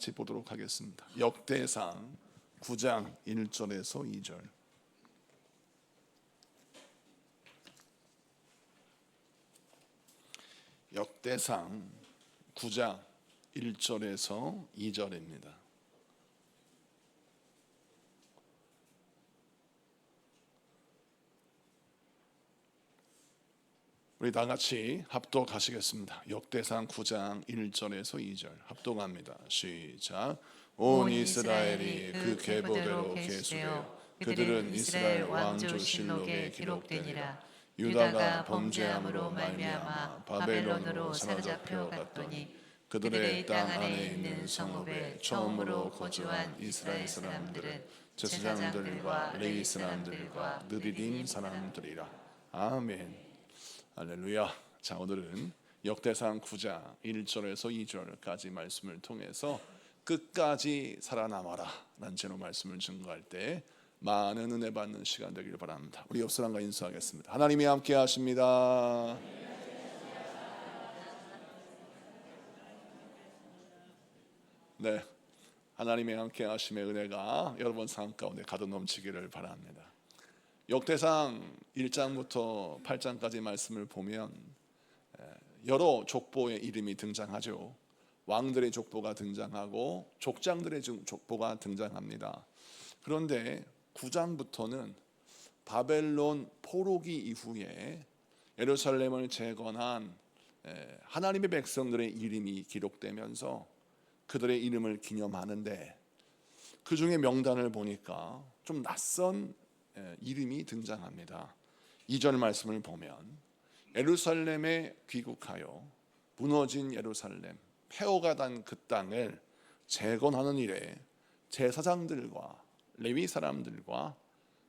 같이 보도록 하겠습니다. 역대상 9장 1절에서 2절. 역대상 9장 1절에서 2절입니다. 우리 다 같이 합독하시겠습니다. 역대상 9장 1절에서 2절 합독합니다. 시작. 온 이스라엘이 그 계보대로 계수되어 그들은 이스라엘 왕조실록에 기록되니라. 유다가 범죄함으로 말미암아 바벨론으로 사로잡혀 갔더니 그들의 땅 안에 있는 성읍에 처음으로 거주한 이스라엘 사람들은 제사장들과 레위 사람들과 느디딤 사람들이라. 아멘. 할렐루야. 자, 오늘은 역대상 9장 1절에서 2절까지 말씀을 통해서 끝까지 살아남아라 라는 제로 말씀을 증거할 때 많은 은혜 받는 시간 되기를 바랍니다. 우리 옆 사람과 인사하겠습니다. 하나님이 함께 하십니다. 네, 하나님의 함께 하심의 은혜가 여러분 삶 가운데 가득 넘치기를 바랍니다. 역대상 1장부터 8장까지 말씀을 보면 여러 족보의 이름이 등장하죠. 왕들의 족보가 등장하고 족장들의 족보가 등장합니다. 그런데 9장부터는 바벨론 포로기 이후에 예루살렘을 재건한 하나님의 백성들의 이름이 기록되면서 그들의 이름을 기념하는데, 그 중에 명단을 보니까 좀 낯선 이름이 등장합니다. 2절 말씀을 보면 예루살렘에 귀국하여 무너진 예루살렘, 폐허가 단 그 땅을 재건하는 일에 제사장들과 레위 사람들과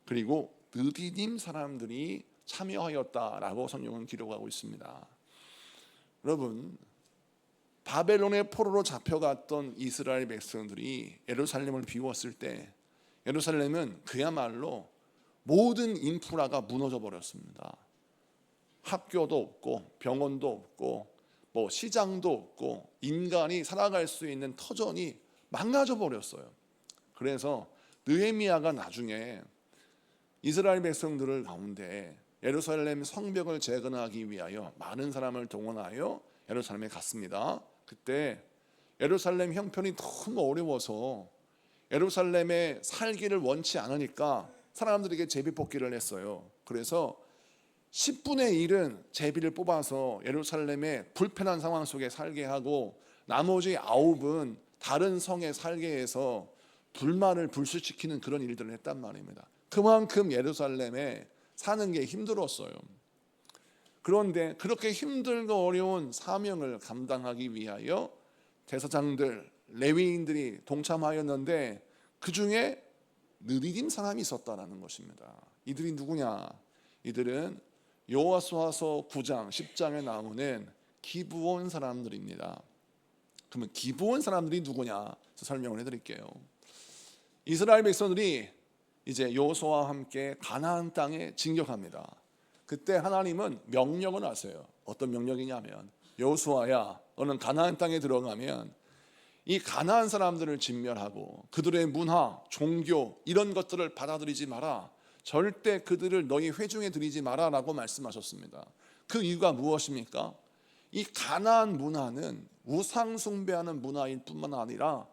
그리고 느디딤 사람들이 참여하였다라고 성경은 기록하고 있습니다. 여러분, 바벨론의 포로로 잡혀갔던 이스라엘 백성들이 예루살렘을 비웠을 때 예루살렘은 그야말로 모든 인프라가 무너져 버렸습니다. 학교도 없고 병원도 없고 뭐 시장도 없고 인간이 살아갈 수 있는 터전이 망가져 버렸어요. 그래서 느헤미야가 나중에 이스라엘 백성들을 가운데 예루살렘 성벽을 재건하기 위하여 많은 사람을 동원하여 예루살렘에 갔습니다. 그때 예루살렘 형편이 너무 어려워서 예루살렘에 살기를 원치 않으니까 사람들에게 제비뽑기를 했어요. 그래서 10분의 1은 제비를 뽑아서 예루살렘의 불편한 상황 속에 살게 하고 나머지 9은 다른 성에 살게 해서 불만을 불식시키는 그런 일들을 했단 말입니다. 그만큼 예루살렘에 사는 게 힘들었어요. 그런데 그렇게 힘들고 어려운 사명을 감당하기 위하여 제사장들, 레위인들이 동참하였는데 그 중에 느디딤 사람이 있었다는 것입니다. 이들이 누구냐? 이들은 여호수아서 9장 10장에 나오는 기브온 사람들입니다. 그러면 기브온 사람들이 누구냐? 설명을 해드릴게요. 이스라엘 백성들이 이제 여호수아와 함께 가나안 땅에 진격합니다. 그때 하나님은 명령을 하세요. 어떤 명령이냐면, 여호수아야, 너는 가나안 땅에 들어가면 이 가나안 사람들을 진멸하고 그들의 문화, 종교 이런 것들을 받아들이지 마라. 절대 그들을 너희 회중에 들이지 마라 라고 말씀하셨습니다. 그 이유가 무엇입니까? 이 가나안 문화는 우상 숭배하는 문화일 뿐만 아니라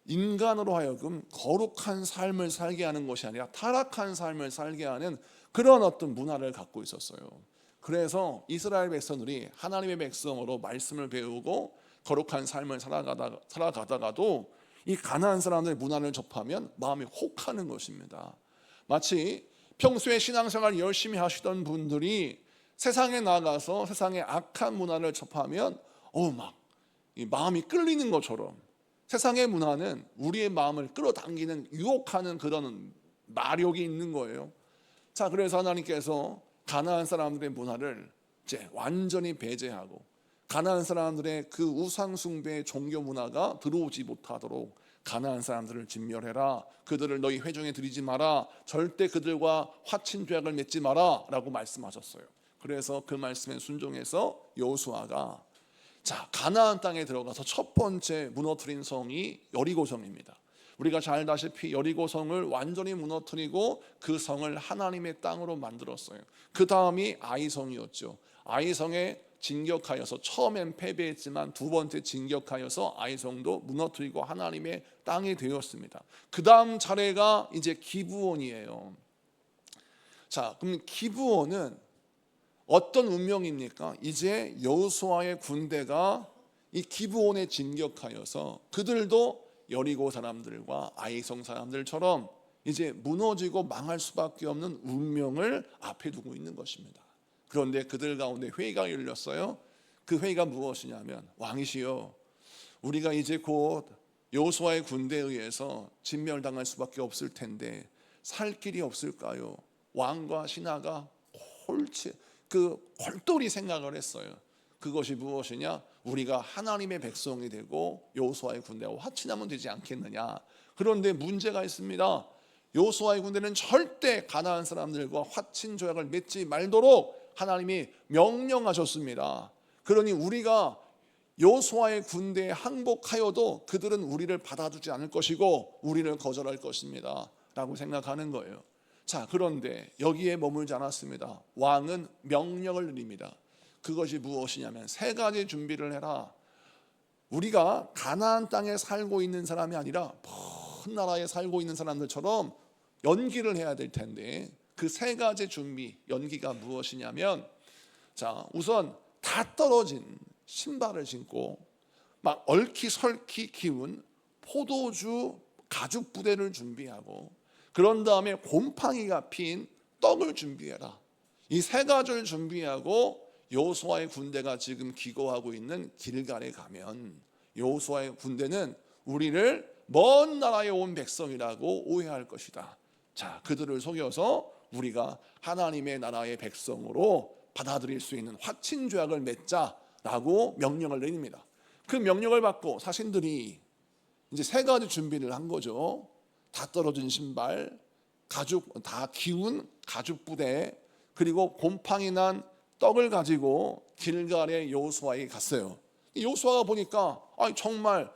인간으로 하여금 거룩한 삶을 살게 하는 것이 아니라 타락한 삶을 살게 하는 그런 어떤 문화를 갖고 있었어요. 그래서 이스라엘 백성들이 하나님의 백성으로 말씀을 배우고 거룩한 삶을 살아가다가도 이 가나안 사람들의 문화를 접하면 마음이 혹하는 것입니다. 마치 평소에 신앙생활 열심히 하시던 분들이 세상에 나가서 세상의 악한 문화를 접하면 막 이 마음이 끌리는 것처럼, 세상의 문화는 우리의 마음을 끌어당기는, 유혹하는 그런 마력이 있는 거예요. 자, 그래서 하나님께서 가나안 사람들의 문화를 이제 완전히 배제하고 가나안 사람들의 그 우상 숭배의 종교 문화가 들어오지 못하도록 가나안 사람들을 진멸해라. 그들을 너희 회중에 들이지 마라. 절대 그들과 화친 죄악을 맺지 마라 라고 말씀하셨어요. 그래서 그 말씀에 순종해서 여호수아가 자, 가나안 땅에 들어가서 첫 번째 무너뜨린 성이 여리고성입니다. 우리가 잘 알다시피 여리고성을 완전히 무너뜨리고 그 성을 하나님의 땅으로 만들었어요. 그 다음이 아이성이었죠. 아이성에 진격하여서 처음엔 패배했지만 두 번째 진격하여서 아이성도 무너뜨리고 하나님의 땅이 되었습니다. 그 다음 차례가 이제 기브온이에요. 자, 그럼 기브온은 어떤 운명입니까? 이제 여호수아의 군대가 이 기브온에 진격하여서 그들도 여리고 사람들과 아이성 사람들처럼 이제 무너지고 망할 수밖에 없는 운명을 앞에 두고 있는 것입니다. 그런데 그들 가운데 회의가 열렸어요. 그 회의가 무엇이냐면, 왕이시여, 우리가 이제 곧 여호수아의 군대에 의해서 진멸당할 수밖에 없을 텐데 살 길이 없을까요? 왕과 신하가 골똘히 생각을 했어요. 그것이 무엇이냐? 우리가 하나님의 백성이 되고 여호수아의 군대와 화친하면 되지 않겠느냐. 그런데 문제가 있습니다. 여호수아의 군대는 절대 가나안 사람들과 화친 조약을 맺지 말도록 하나님이 명령하셨습니다. 그러니 우리가 여호수아의 군대에 항복하여도 그들은 우리를 받아주지 않을 것이고 우리를 거절할 것입니다 라고 생각하는 거예요. 자, 그런데 여기에 머물지 않았습니다. 왕은 명령을 내립니다. 그것이 무엇이냐면, 세 가지 준비를 해라. 우리가 가나안 땅에 살고 있는 사람이 아니라 먼 나라에 살고 있는 사람들처럼 연기를 해야 될 텐데, 그 세 가지 준비, 연기가 무엇이냐면, 자, 우선 다 떨어진 신발을 신고 막 얼키설키 키운 포도주 가죽 부대를 준비하고, 그런 다음에 곰팡이가 핀 떡을 준비해라. 이 세 가지를 준비하고 여호수아의 군대가 지금 기거하고 있는 길갈에 가면 여호수아의 군대는 우리를 먼 나라에 온 백성이라고 오해할 것이다. 자, 그들을 속여서 우리가 하나님의 나라의 백성으로 받아들일 수 있는 화친 조약을 맺자라고 명령을 내립니다. 그 명령을 받고 사신들이 이제 세 가지 준비를 한 거죠. 다 떨어진 신발, 가죽 다 기운 가죽 부대, 그리고 곰팡이 난 떡을 가지고 길갈의 여호수아에게 갔어요. 여호수아가 보니까 정말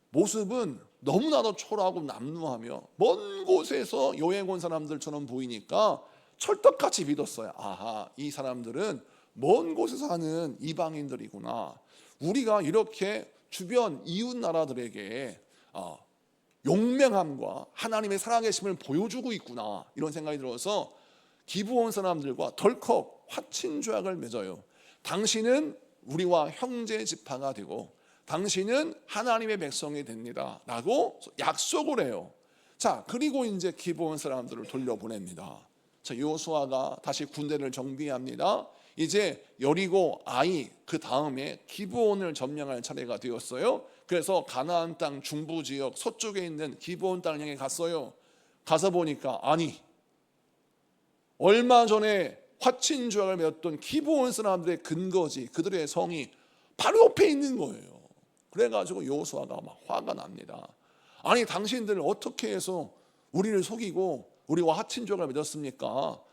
모습은 너무나도 초라하고 남루하며 먼 곳에서 여행 온 사람들처럼 보이니까 철떡같이 믿었어요. 아하, 이 사람들은 먼 곳에서 사는 이방인들이구나. 우리가 이렇게 주변 이웃 나라들에게 용맹함과 하나님의 살아계심을 보여주고 있구나, 이런 생각이 들어서 기브온 사람들과 덜컥 화친 조약을 맺어요. 당신은 우리와 형제 지파가 되고 당신은 하나님의 백성이 됩니다 라고 약속을 해요. 자, 그리고 이제 기브온 사람들을 돌려보냅니다. 자, 여호수아가 다시 군대를 정비합니다. 이제 여리고 아이, 그 다음에 기브온을 점령할 차례가 되었어요. 그래서 가나안 땅 중부 지역 서쪽에 있는 기브온 땅을 향해 갔어요. 가서 보니까 얼마 전에 화친 조약을 맺었던 기브온 사람들의 근거지, 그들의 성이 바로 옆에 있는 거예요. 그래가지고 여호수아가 막 화가 납니다. 아니, 당신들 어떻게 해서 우리를 속이고 우리와 화친 조약을 맺었습니까?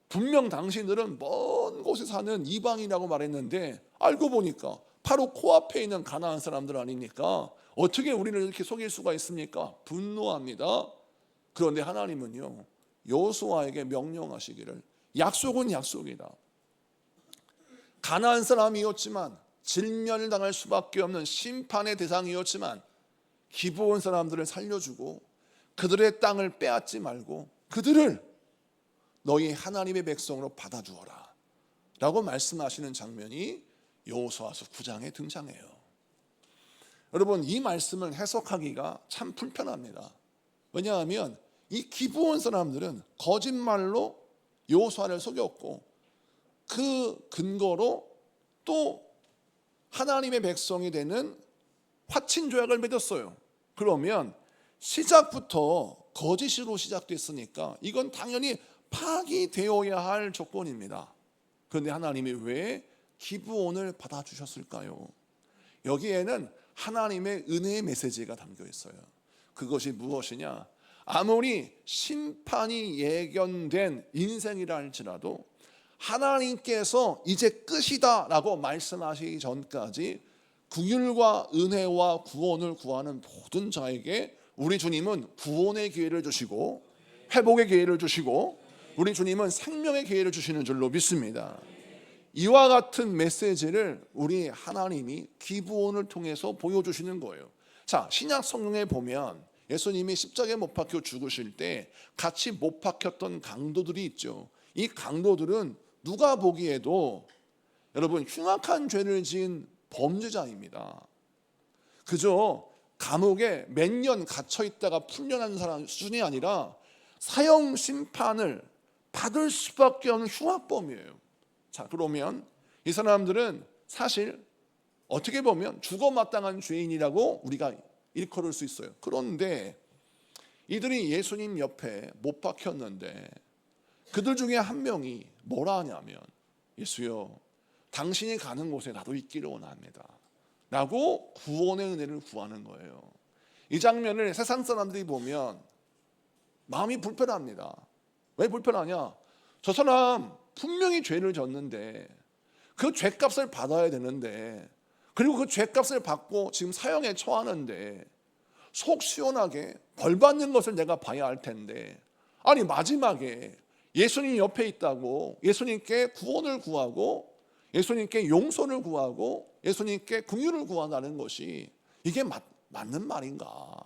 분명 당신들은 먼 곳에 사는 이방이라고 말했는데 알고 보니까 바로 코앞에 있는 가나안 사람들 아닙니까? 어떻게 우리를 이렇게 속일 수가 있습니까? 분노합니다. 그런데 하나님은요, 여호수아에게 명령하시기를, 약속은 약속이다. 가나안 사람이었지만 질면을 당할 수밖에 없는 심판의 대상이었지만 기브온 사람들을 살려주고 그들의 땅을 빼앗지 말고 그들을 너희 하나님의 백성으로 받아주어라 라고 말씀하시는 장면이 여호수아서 9장에 등장해요. 여러분, 이 말씀을 해석하기가 참 불편합니다. 왜냐하면 이 기브온 사람들은 거짓말로 여호수아를 속였고 그 근거로 또 하나님의 백성이 되는 화친 조약을 맺었어요. 그러면 시작부터 거짓으로 시작됐으니까 이건 당연히 파기되어야 할 조건입니다. 그런데 하나님이 왜 기브온을 받아주셨을까요? 여기에는 하나님의 은혜의 메시지가 담겨 있어요. 그것이 무엇이냐? 아무리 심판이 예견된 인생이라 할지라도 하나님께서 이제 끝이다 라고 말씀하시기 전까지 긍휼과 은혜와 구원을 구하는 모든 자에게 우리 주님은 구원의 기회를 주시고 회복의 기회를 주시고 우리 주님은 생명의 기회를 주시는 줄로 믿습니다. 이와 같은 메시지를 우리 하나님이 기브온을 통해서 보여주시는 거예요. 자, 신약 성경에 보면 예수님이 십자가에 못 박혀 죽으실 때 같이 못 박혔던 강도들이 있죠. 이 강도들은 누가 보기에도 여러분 흉악한 죄를 지은 범죄자입니다. 그저 감옥에 몇 년 갇혀 있다가 풀려난 사람 수준이 아니라 사형 심판을 받을 수밖에 없는 흉악범이에요. 자, 그러면 이 사람들은 사실 어떻게 보면 죽어마땅한 죄인이라고 우리가 일컬을 수 있어요. 그런데 이들이 예수님 옆에 못 박혔는데 그들 중에 한 명이 뭐라 하냐면 예수여, 당신이 가는 곳에 나도 있기를 원합니다 라고 구원의 은혜를 구하는 거예요. 이 장면을 세상 사람들이 보면 마음이 불편합니다. 왜 불편하냐? 저 사람 분명히 죄를 졌는데 그 죄값을 받아야 되는데, 그리고 그 죄값을 받고 지금 사형에 처하는데 속 시원하게 벌 받는 것을 내가 봐야 할 텐데, 아니 마지막에 예수님 옆에 있다고 예수님께 구원을 구하고 예수님께 용서를 구하고 예수님께 긍휼을 구한다는 것이 이게 맞는 말인가?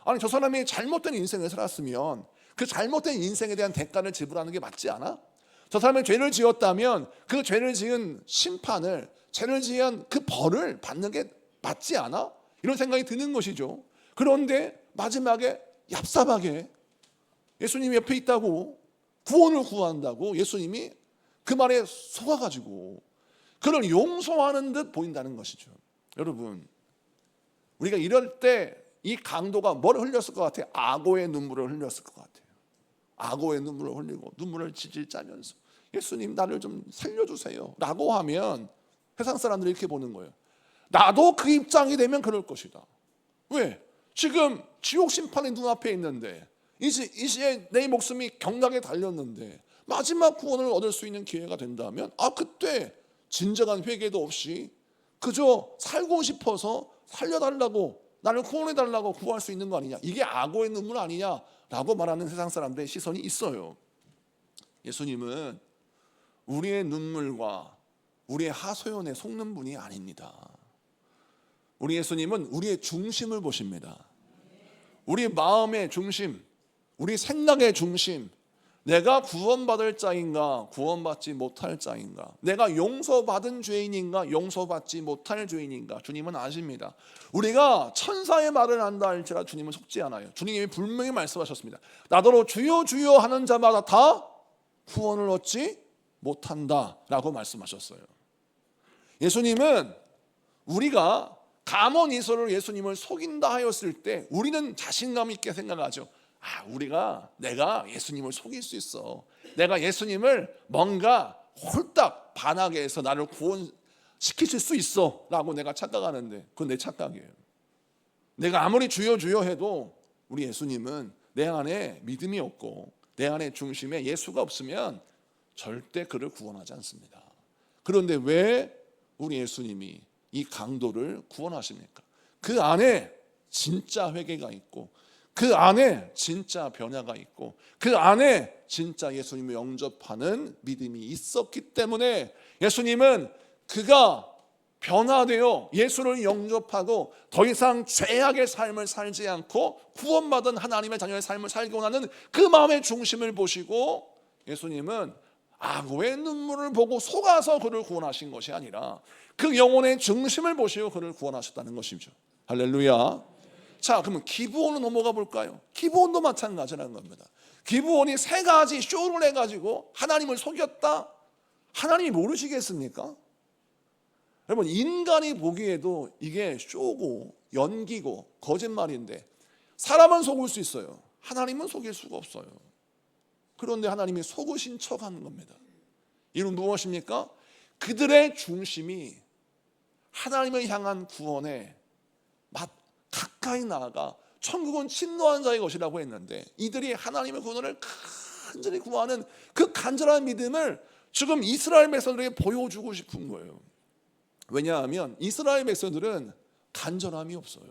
아니 저 사람이 잘못된 인생을 살았으면 그 잘못된 인생에 대한 대가를 지불하는 게 맞지 않아? 저 사람이 죄를 지었다면 그 죄를 지은 심판을, 죄를 지은 그 벌을 받는 게 맞지 않아? 이런 생각이 드는 것이죠. 그런데 마지막에 얍삽하게 예수님 옆에 있다고 구원을 구한다고 예수님이 그 말에 속아가지고 그를 용서하는 듯 보인다는 것이죠. 여러분, 우리가 이럴 때 이 강도가 뭘 흘렸을 것 같아요? 악어의 눈물을 흘렸을 것 같아요. 악어의 눈물을 흘리고 눈물을 질질 짜면서 예수님 나를 좀 살려주세요 라고 하면 세상 사람들이 이렇게 보는 거예요. 나도 그 입장이 되면 그럴 것이다. 왜? 지금 지옥 심판이 눈앞에 있는데 이 시에 내 목숨이 경락에 달렸는데 마지막 구원을 얻을 수 있는 기회가 된다면 그때 진정한 회개도 없이 그저 살고 싶어서 살려달라고, 나를 구원해달라고 구할 수 있는 거 아니냐, 이게 악어의 눈물 아니냐라고 말하는 세상 사람들의 시선이 있어요. 예수님은 우리의 눈물과 우리의 하소연에 속는 분이 아닙니다. 우리 예수님은 우리의 중심을 보십니다. 우리 마음의 중심, 우리 생각의 중심, 내가 구원받을 자인가 구원받지 못할 자인가, 내가 용서받은 죄인인가 용서받지 못할 죄인인가 주님은 아십니다. 우리가 천사의 말을 한다 할지라 주님은 속지 않아요. 주님이 분명히 말씀하셨습니다. 나더러 주여 주여 하는 자마다 다 구원을 얻지 못한다 라고 말씀하셨어요. 예수님은 우리가 가모니서로 예수님을 속인다 하였을 때 우리는 자신감 있게 생각하죠. 내가 예수님을 속일 수 있어. 내가 예수님을 뭔가 홀딱 반하게 해서 나를 구원시키실 수 있어 라고 내가 착각하는데 그건 내 착각이에요. 내가 아무리 주여 주여 해도 우리 예수님은 내 안에 믿음이 없고 내 안에 중심에 예수가 없으면 절대 그를 구원하지 않습니다. 그런데 왜 우리 예수님이 이 강도를 구원하십니까? 그 안에 진짜 회개가 있고 그 안에 진짜 변화가 있고 그 안에 진짜 예수님을 영접하는 믿음이 있었기 때문에 예수님은 그가 변화되어 예수를 영접하고 더 이상 죄악의 삶을 살지 않고 구원받은 하나님의 자녀의 삶을 살기 원하는 그 마음의 중심을 보시고 예수님은 악어의 눈물을 보고 속아서 그를 구원하신 것이 아니라 그 영혼의 중심을 보시고 그를 구원하셨다는 것이죠. 할렐루야. 자, 그러면 기브온으로 넘어가 볼까요? 기브온도 마찬가지라는 겁니다. 기브온이 세 가지 쇼를 해가지고 하나님을 속였다? 하나님이 모르시겠습니까? 여러분, 인간이 보기에도 이게 쇼고 연기고 거짓말인데 사람은 속을 수 있어요. 하나님은 속일 수가 없어요. 그런데 하나님이 속으신 척하는 겁니다. 이는 무엇입니까? 그들의 중심이 하나님을 향한 구원에 가까이 나아가 천국은 침노한 자의 것이라고 했는데 이들이 하나님의 구원을 간절히 구하는 그 간절한 믿음을 지금 이스라엘 백성들에게 보여주고 싶은 거예요. 왜냐하면 이스라엘 백성들은 간절함이 없어요.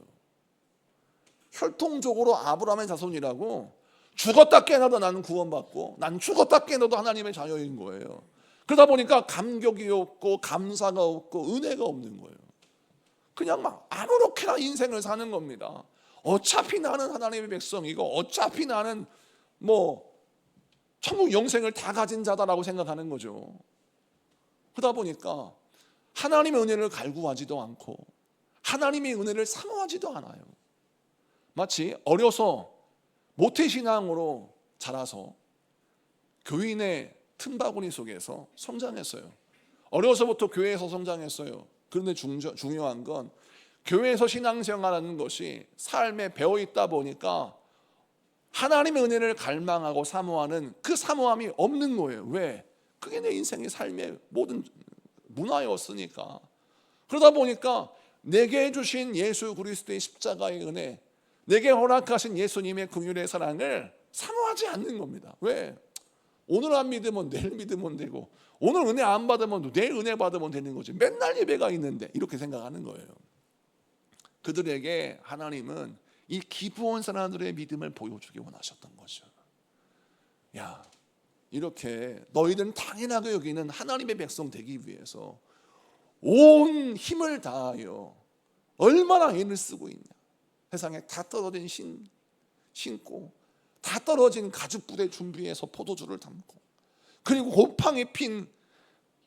혈통적으로 아브라함의 자손이라고 죽었다 깨어나도 나는 구원받고 난 죽었다 깨어나도 하나님의 자녀인 거예요. 그러다 보니까 감격이 없고 감사가 없고 은혜가 없는 거예요. 그냥 막 아무렇게나 인생을 사는 겁니다. 어차피 나는 하나님의 백성이고 어차피 나는 천국 영생을 다 가진 자다라고 생각하는 거죠. 그러다 보니까 하나님의 은혜를 갈구하지도 않고 하나님의 은혜를 사모하지도 않아요. 마치 어려서 모태신앙으로 자라서 교인의 틈바구니 속에서 성장했어요. 어려서부터 교회에서 성장했어요. 그런데 중요한 건 교회에서 신앙생활하는 것이 삶에 배어있다 보니까 하나님의 은혜를 갈망하고 사모하는 그 사모함이 없는 거예요. 왜? 그게 내 인생의 삶의 모든 문화였으니까. 그러다 보니까 내게 주신 예수 그리스도의 십자가의 은혜, 내게 허락하신 예수님의 긍휼의 사랑을 사모하지 않는 겁니다. 왜? 오늘 안 믿으면 내일 믿으면 되고 오늘 은혜 안 받으면 내일 은혜 받으면 되는 거지. 맨날 예배가 있는데 이렇게 생각하는 거예요. 그들에게 하나님은 이 기브온 사람들의 믿음을 보여주기 원하셨던 거죠. 야, 이렇게 너희들은 당연하게 여기는 하나님의 백성 되기 위해서 온 힘을 다하여 얼마나 애를 쓰고 있냐. 세상에 다 떨어진 신고 다 떨어진 가죽부대 준비해서 포도주를 담고 그리고 곰팡이 핀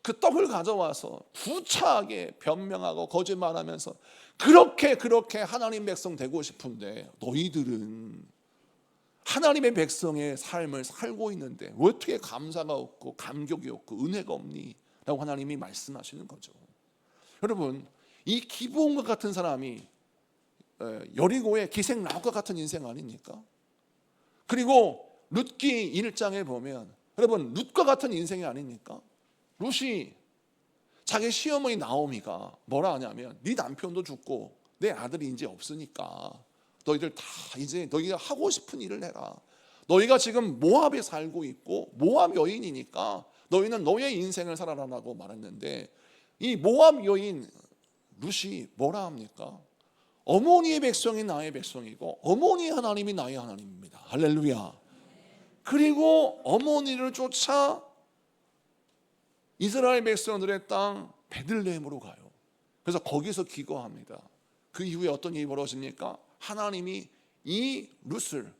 그 떡을 가져와서 구차하게 변명하고 거짓말하면서 그렇게 하나님 백성 되고 싶은데 너희들은 하나님의 백성의 삶을 살고 있는데 왜 어떻게 감사가 없고 감격이 없고 은혜가 없니? 라고 하나님이 말씀하시는 거죠. 여러분, 이 기브온과 같은 사람이 여리고의 기생나무과 같은 인생 아닙니까? 그리고 룻기 1장에 보면 여러분 룻과 같은 인생이 아닙니까? 룻이 자기 시어머니 나오미가 뭐라 하냐면 네 남편도 죽고 내 아들이 이제 없으니까 너희들 다 이제 너희가 하고 싶은 일을 해라. 너희가 지금 모압에 살고 있고 모압 여인이니까 너희는 너의 인생을 살아라라고 말했는데 이 모압 여인 룻이 뭐라 합니까? 어머니의 백성이 나의 백성이고 어머니의 하나님이 나의 하나님입니다. 할렐루야. 그리고 어머니를 쫓아 이스라엘 백성들의 땅 베들레헴으로 가요. 그래서 거기서 기거합니다. 그 이후에 어떤 일이 벌어집니까? 하나님이 이 룻을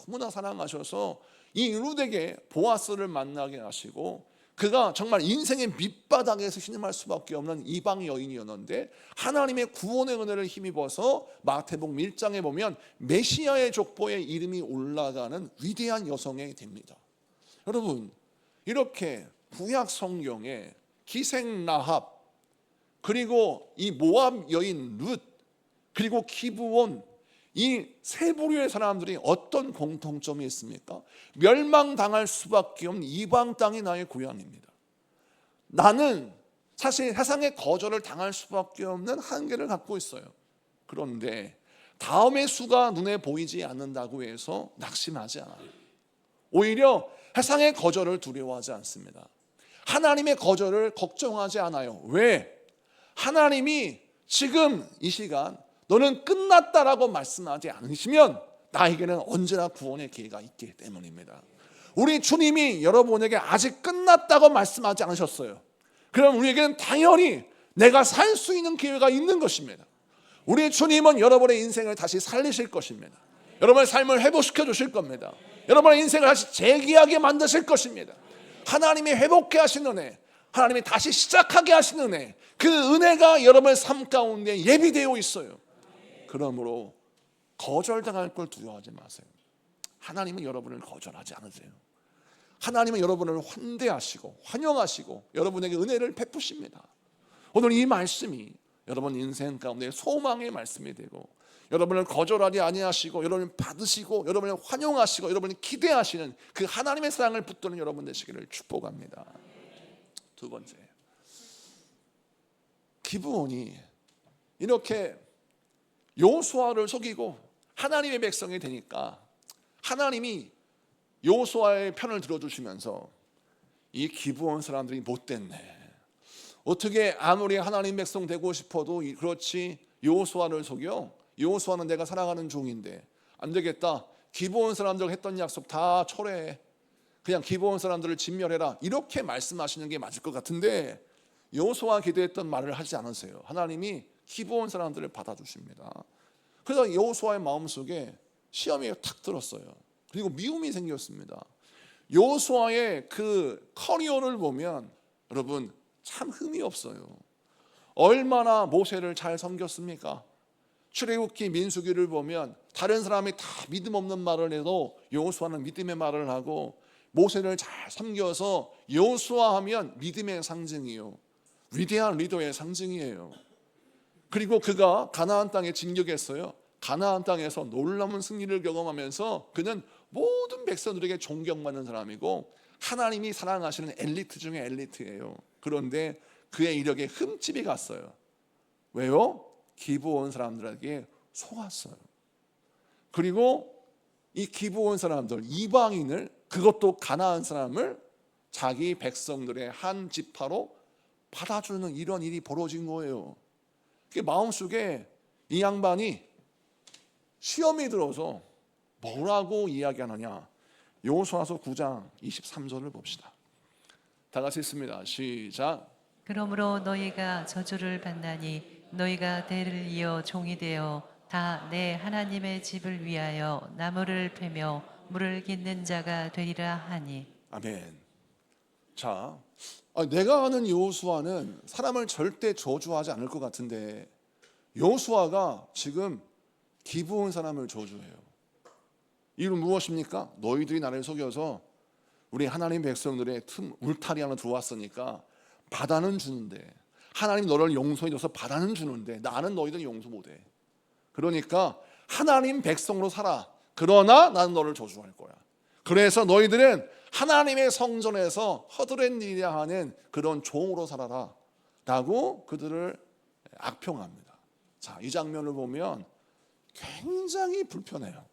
너무나 사랑하셔서 이 룻에게 보아스를 만나게 하시고 그가 정말 인생의 밑바닥에서 신음할 수밖에 없는 이방 여인이었는데 하나님의 구원의 은혜를 힘입어서 마태복음 1장에 보면 메시아의 족보에 이름이 올라가는 위대한 여성이 됩니다. 여러분, 이렇게 구약 성경에 기생 라합 그리고 이 모압 여인 룻 그리고 기브온 이 세 부류의 사람들이 어떤 공통점이 있습니까? 멸망당할 수밖에 없는 이방 땅이 나의 고향입니다. 나는 사실 세상에 거절을 당할 수밖에 없는 한계를 갖고 있어요. 그런데 다음의 수가 눈에 보이지 않는다고 해서 낙심하지 않아요. 오히려 세상의 거절을 두려워하지 않습니다. 하나님의 거절을 걱정하지 않아요. 왜? 하나님이 지금 이 시간 너는 끝났다라고 말씀하지 않으시면 나에게는 언제나 구원의 기회가 있기 때문입니다. 우리 주님이 여러분에게 아직 끝났다고 말씀하지 않으셨어요. 그럼 우리에게는 당연히 내가 살 수 있는 기회가 있는 것입니다. 우리 주님은 여러분의 인생을 다시 살리실 것입니다. 여러분의 삶을 회복시켜 주실 겁니다. 여러분의 인생을 다시 재기하게 만드실 것입니다. 하나님이 회복해 하시는 은혜, 하나님이 다시 시작하게 하시는 은혜, 그 은혜가 여러분의 삶 가운데 예비되어 있어요. 그러므로 거절당할 걸 두려워하지 마세요. 하나님은 여러분을 거절하지 않으세요. 하나님은 여러분을 환대하시고 환영하시고 여러분에게 은혜를 베푸십니다. 오늘 이 말씀이 여러분 인생 가운데 소망의 말씀이 되고 여러분을 거절하지 아니하시고 여러분을 받으시고 여러분을 환영하시고 여러분을 기대하시는 그 하나님의 사랑을 붙드는 여러분 되시기를 축복합니다. 두 번째, 기브온이 이렇게 여호수아를 속이고 하나님의 백성이 되니까 하나님이 여호수아의 편을 들어주시면서 이 기브온 사람들이 못됐네. 어떻게 아무리 하나님 백성 되고 싶어도 그렇지 여호수아를 속여? 여호수아는 내가 사랑하는 종인데 안 되겠다. 기브온 사람들 했던 약속 다 철회해. 그냥 기브온 사람들을 진멸해라. 이렇게 말씀하시는 게 맞을 것 같은데 여호수아 기도했던 말을 하지 않으세요. 하나님이 기브온 사람들을 받아주십니다. 그래서 여호수아의 마음속에 시험이 탁 들었어요. 그리고 미움이 생겼습니다. 여호수아의 그 커리어를 보면 여러분 참 흠이 없어요. 얼마나 모세를 잘 섬겼습니까? 출애굽기 민수기를 보면 다른 사람이 다 믿음 없는 말을 해도 여호수아는 믿음의 말을 하고 모세를 잘 섬겨서 여호수아 하면 믿음의 상징이요, 위대한 리더의 상징이에요. 그리고 그가 가나안 땅에 진격했어요. 가나안 땅에서 놀라운 승리를 경험하면서 그는 모든 백성들에게 존경받는 사람이고 하나님이 사랑하시는 엘리트 중에 엘리트예요. 그런데 그의 이력에 흠집이 갔어요. 왜요? 기브온 사람들에게 속았어요. 그리고 이 기브온 사람들, 이방인을, 그것도 가나안 사람을 자기 백성들의 한 지파로 받아주는 이런 일이 벌어진 거예요. 그 마음속에 이 양반이 시험이 들어서 뭐라고 이야기하느냐. 여호수아서 9장 23절을 봅시다. 다 같이 읽습니다. 시작. 그러므로 너희가 저주를 받나니 너희가 대를 이어 종이 되어 다 내 하나님의 집을 위하여 나무를 패며 물을 깃는 자가 되리라 하니. 아멘. 자, 내가 아는 여호수아는 사람을 절대 저주하지 않을 것 같은데 여호수아가 지금 기브온 사람을 저주해요. 이유는 무엇입니까? 너희들이 나를 속여서 우리 하나님 백성들의 울타리 하나 들어왔으니까 바다는 주는데, 하나님 너를 용서해줘서 바다는 주는데 나는 너희들 용서 못해. 그러니까 하나님 백성으로 살아. 그러나 나는 너를 저주할 거야. 그래서 너희들은 하나님의 성전에서 허드렛일이라 하는 그런 종으로 살아라 라고 그들을 악평합니다. 자, 이 장면을 보면 굉장히 불편해요.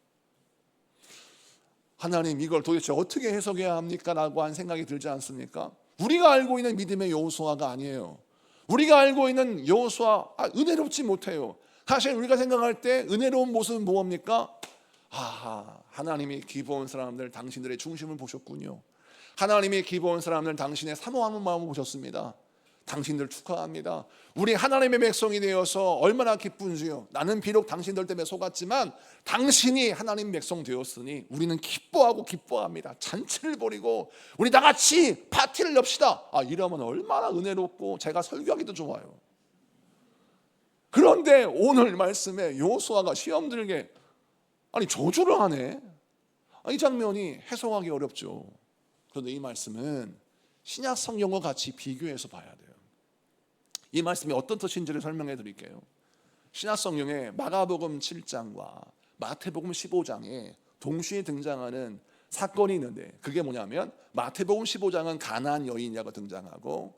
하나님 이걸 도대체 어떻게 해석해야 합니까? 라고 한 생각이 들지 않습니까? 우리가 알고 있는 믿음의 여호수아가 아니에요. 우리가 알고 있는 여호수아, 은혜롭지 못해요. 사실 우리가 생각할 때 은혜로운 모습은 무엇입니까? 하나님이 기브온 사람들 당신들의 중심을 보셨군요. 하나님이 기브온 사람들 당신의 사모하는 마음을 보셨습니다. 당신들 축하합니다. 우리 하나님의 백성이 되어서 얼마나 기쁜지요. 나는 비록 당신들 때문에 속았지만 당신이 하나님 백성 되었으니 우리는 기뻐합니다. 잔치를 벌이고 우리 다 같이 파티를 엽시다. 이러면 얼마나 은혜롭고 제가 설교하기도 좋아요. 그런데 오늘 말씀에 여호수아가 시험 들게 저주를 하네. 이 장면이 해석하기 어렵죠. 그런데 이 말씀은 신약 성경과 같이 비교해서 봐야 돼요. 이 말씀이 어떤 뜻인지를 설명해 드릴게요. 신약 성경에 마가복음 7장과 마태복음 15장에 동시에 등장하는 사건이 있는데 그게 뭐냐면 마태복음 15장은 가나안 여인야가 등장하고,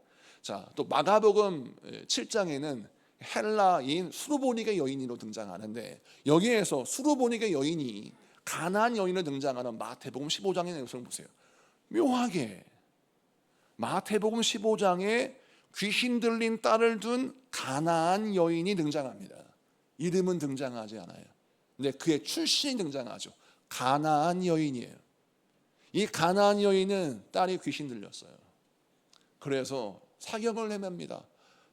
또 마가복음 7장에는 헬라인 수르보니게 여인으로 등장하는데 여기에서 수르보니게 여인이 가나안 여인으로 등장하는 마태복음 15장의 내용을 보세요. 묘하게 마태복음 15장에 귀신 들린 딸을 둔 가나안 여인이 등장합니다. 이름은 등장하지 않아요. 근데 그의 출신이 등장하죠. 가나안 여인이에요. 이 가나안 여인은 딸이 귀신 들렸어요. 그래서 사경을 헤맵니다.